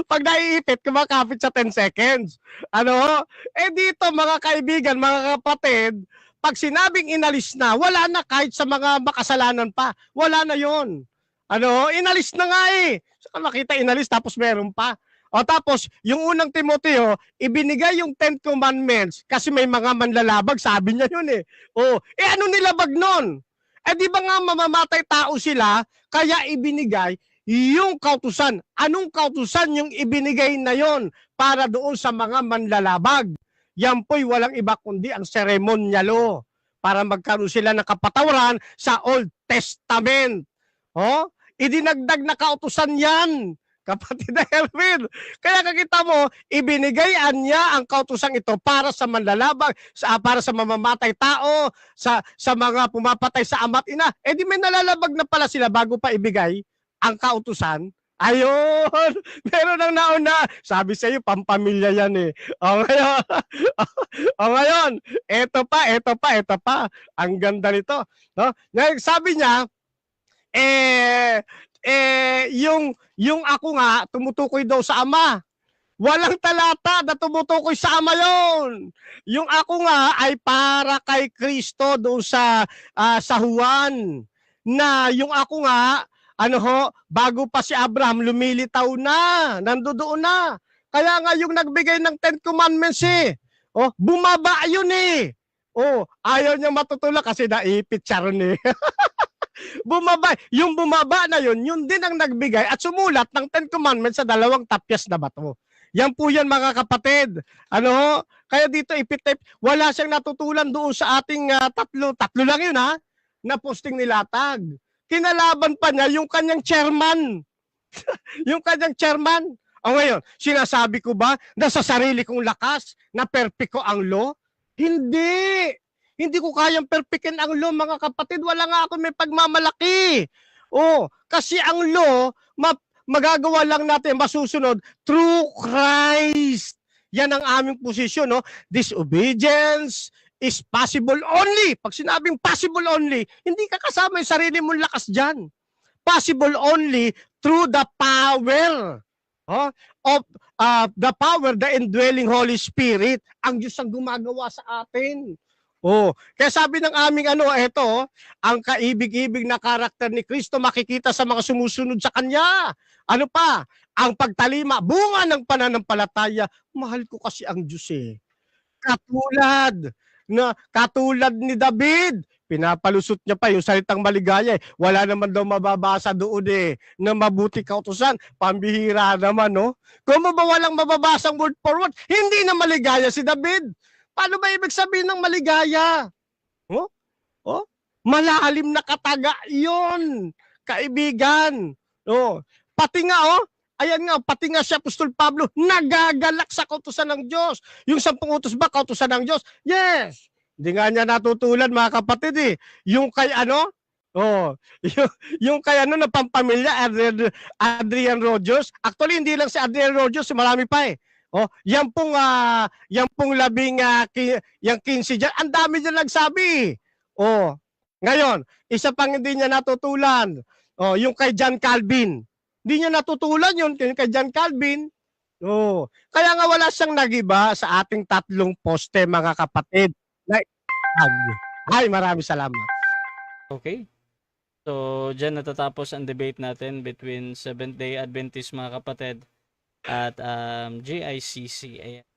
Speaker 1: Pag naiipit, kumakapit sa 10 seconds. Ano? Eh dito mga kaibigan, mga kapatid, pag sinabing inalis na, wala na kahit sa mga makasalanan pa. Wala na yon. Ano? Inalis na nga eh. Saka nakita inalis tapos meron pa. O tapos, yung unang Timoteo, ibinigay yung 10 commandments kasi may mga manlalabag, sabi niya yun eh. O, ano nilabag nun? Eh di ba nga mamamatay tao sila, kaya ibinigay yung kautusan. Anong kautusan yung ibinigay na yon para doon sa mga manlalabag? Yan po'y walang iba kundi ang ceremonial law para magkaroon sila ng kapatawaran sa Old Testament. Oh, idinagdag na kautusan yan, kapatid na Elvin. Kaya kakita mo, ibinigay niya ang kautusang ito para sa manlalabag, para sa mamamatay tao, sa mga pumapatay sa ama't ina. Eh di may nalalabag na pala sila bago pa ibigay ang kautusan. Ayun, meron ang nauna. Sabi sa iyo, pampamilya yan eh. Ngayon, eto pa. Ang ganda nito. No? Sabi niya, yung ako nga, tumutukoy daw sa Ama. Walang talata na tumutukoy sa Ama yon. Yung ako nga ay para kay Kristo doon sa Juan. Na yung ako nga, bago pa si Abraham, lumilitaw na. Nandoon na. Kaya nga yung nagbigay ng 10 commandments eh. Oh, bumaba yun eh. Oh, ayaw niya matutulak kasi naipit siya ron eh. Yung bumaba na yun din ang nagbigay at sumulat ng 10 commandments sa 2 tapyas na bato. Yan po yan mga kapatid. Kaya dito ipitip, wala siyang natutulan doon sa ating tatlo lang yun na posting nilatag. Kinalaban pa niya yung kanyang chairman. Yung kanyang chairman. Ngayon, sinasabi ko ba na sa sarili kong lakas na perfect ko ang law? Hindi. Hindi ko kayang perfectin ang law, mga kapatid. Wala nga ako may pagmamalaki. Kasi ang law, magagawa lang natin, masusunod, through Christ. Yan ang aming posisyon. Disobedience is possible only. Pag sinabing possible only, hindi ka kasama yung sarili mong lakas dyan. Possible only through the power of the power, the indwelling Holy Spirit. Ang Diyos ang gumagawa sa atin. Kaya sabi ng aming ang kaibig-ibig na karakter ni Kristo makikita sa mga sumusunod sa Kanya. Ano pa? Ang pagtalima, bunga ng pananampalataya. Mahal ko kasi ang Diyos eh. Katulad ni David, pinapalusot niya pa yung salitang maligaya eh. Wala naman daw mababasa doon eh, na mabuti kautusan. Pambihira naman, no? Kung walang mababasang word for word, hindi na maligaya si David. Paano ba ibig sabihin ng maligaya? Malalim na kataga yon, kaibigan. Pati nga, ayan nga, pati nga si Apostol Pablo, nagagalak sa kautusan ng Diyos. Yung 10 utos ba, kautusan ng Diyos? Yes. Hindi nga niya natutulan, mga kapatid eh. Yung kay yung kay na pampamilya, Adrian Rogers. Actually, hindi lang si Adrian Rogers, marami pa eh. Yan pong 15 dyan, ang dami dyan nagsabi. Ngayon, isa pang hindi niya natutulan, yung kay John Calvin. Hindi niya natutulan yun kay John Calvin. Kaya nga wala siyang nagiba sa ating 3 poste, mga kapatid. Ay, maraming salamat.
Speaker 3: Okay. So, dyan natatapos ang debate natin between Seventh-day Adventist, mga kapatid, at JICC. Ayan.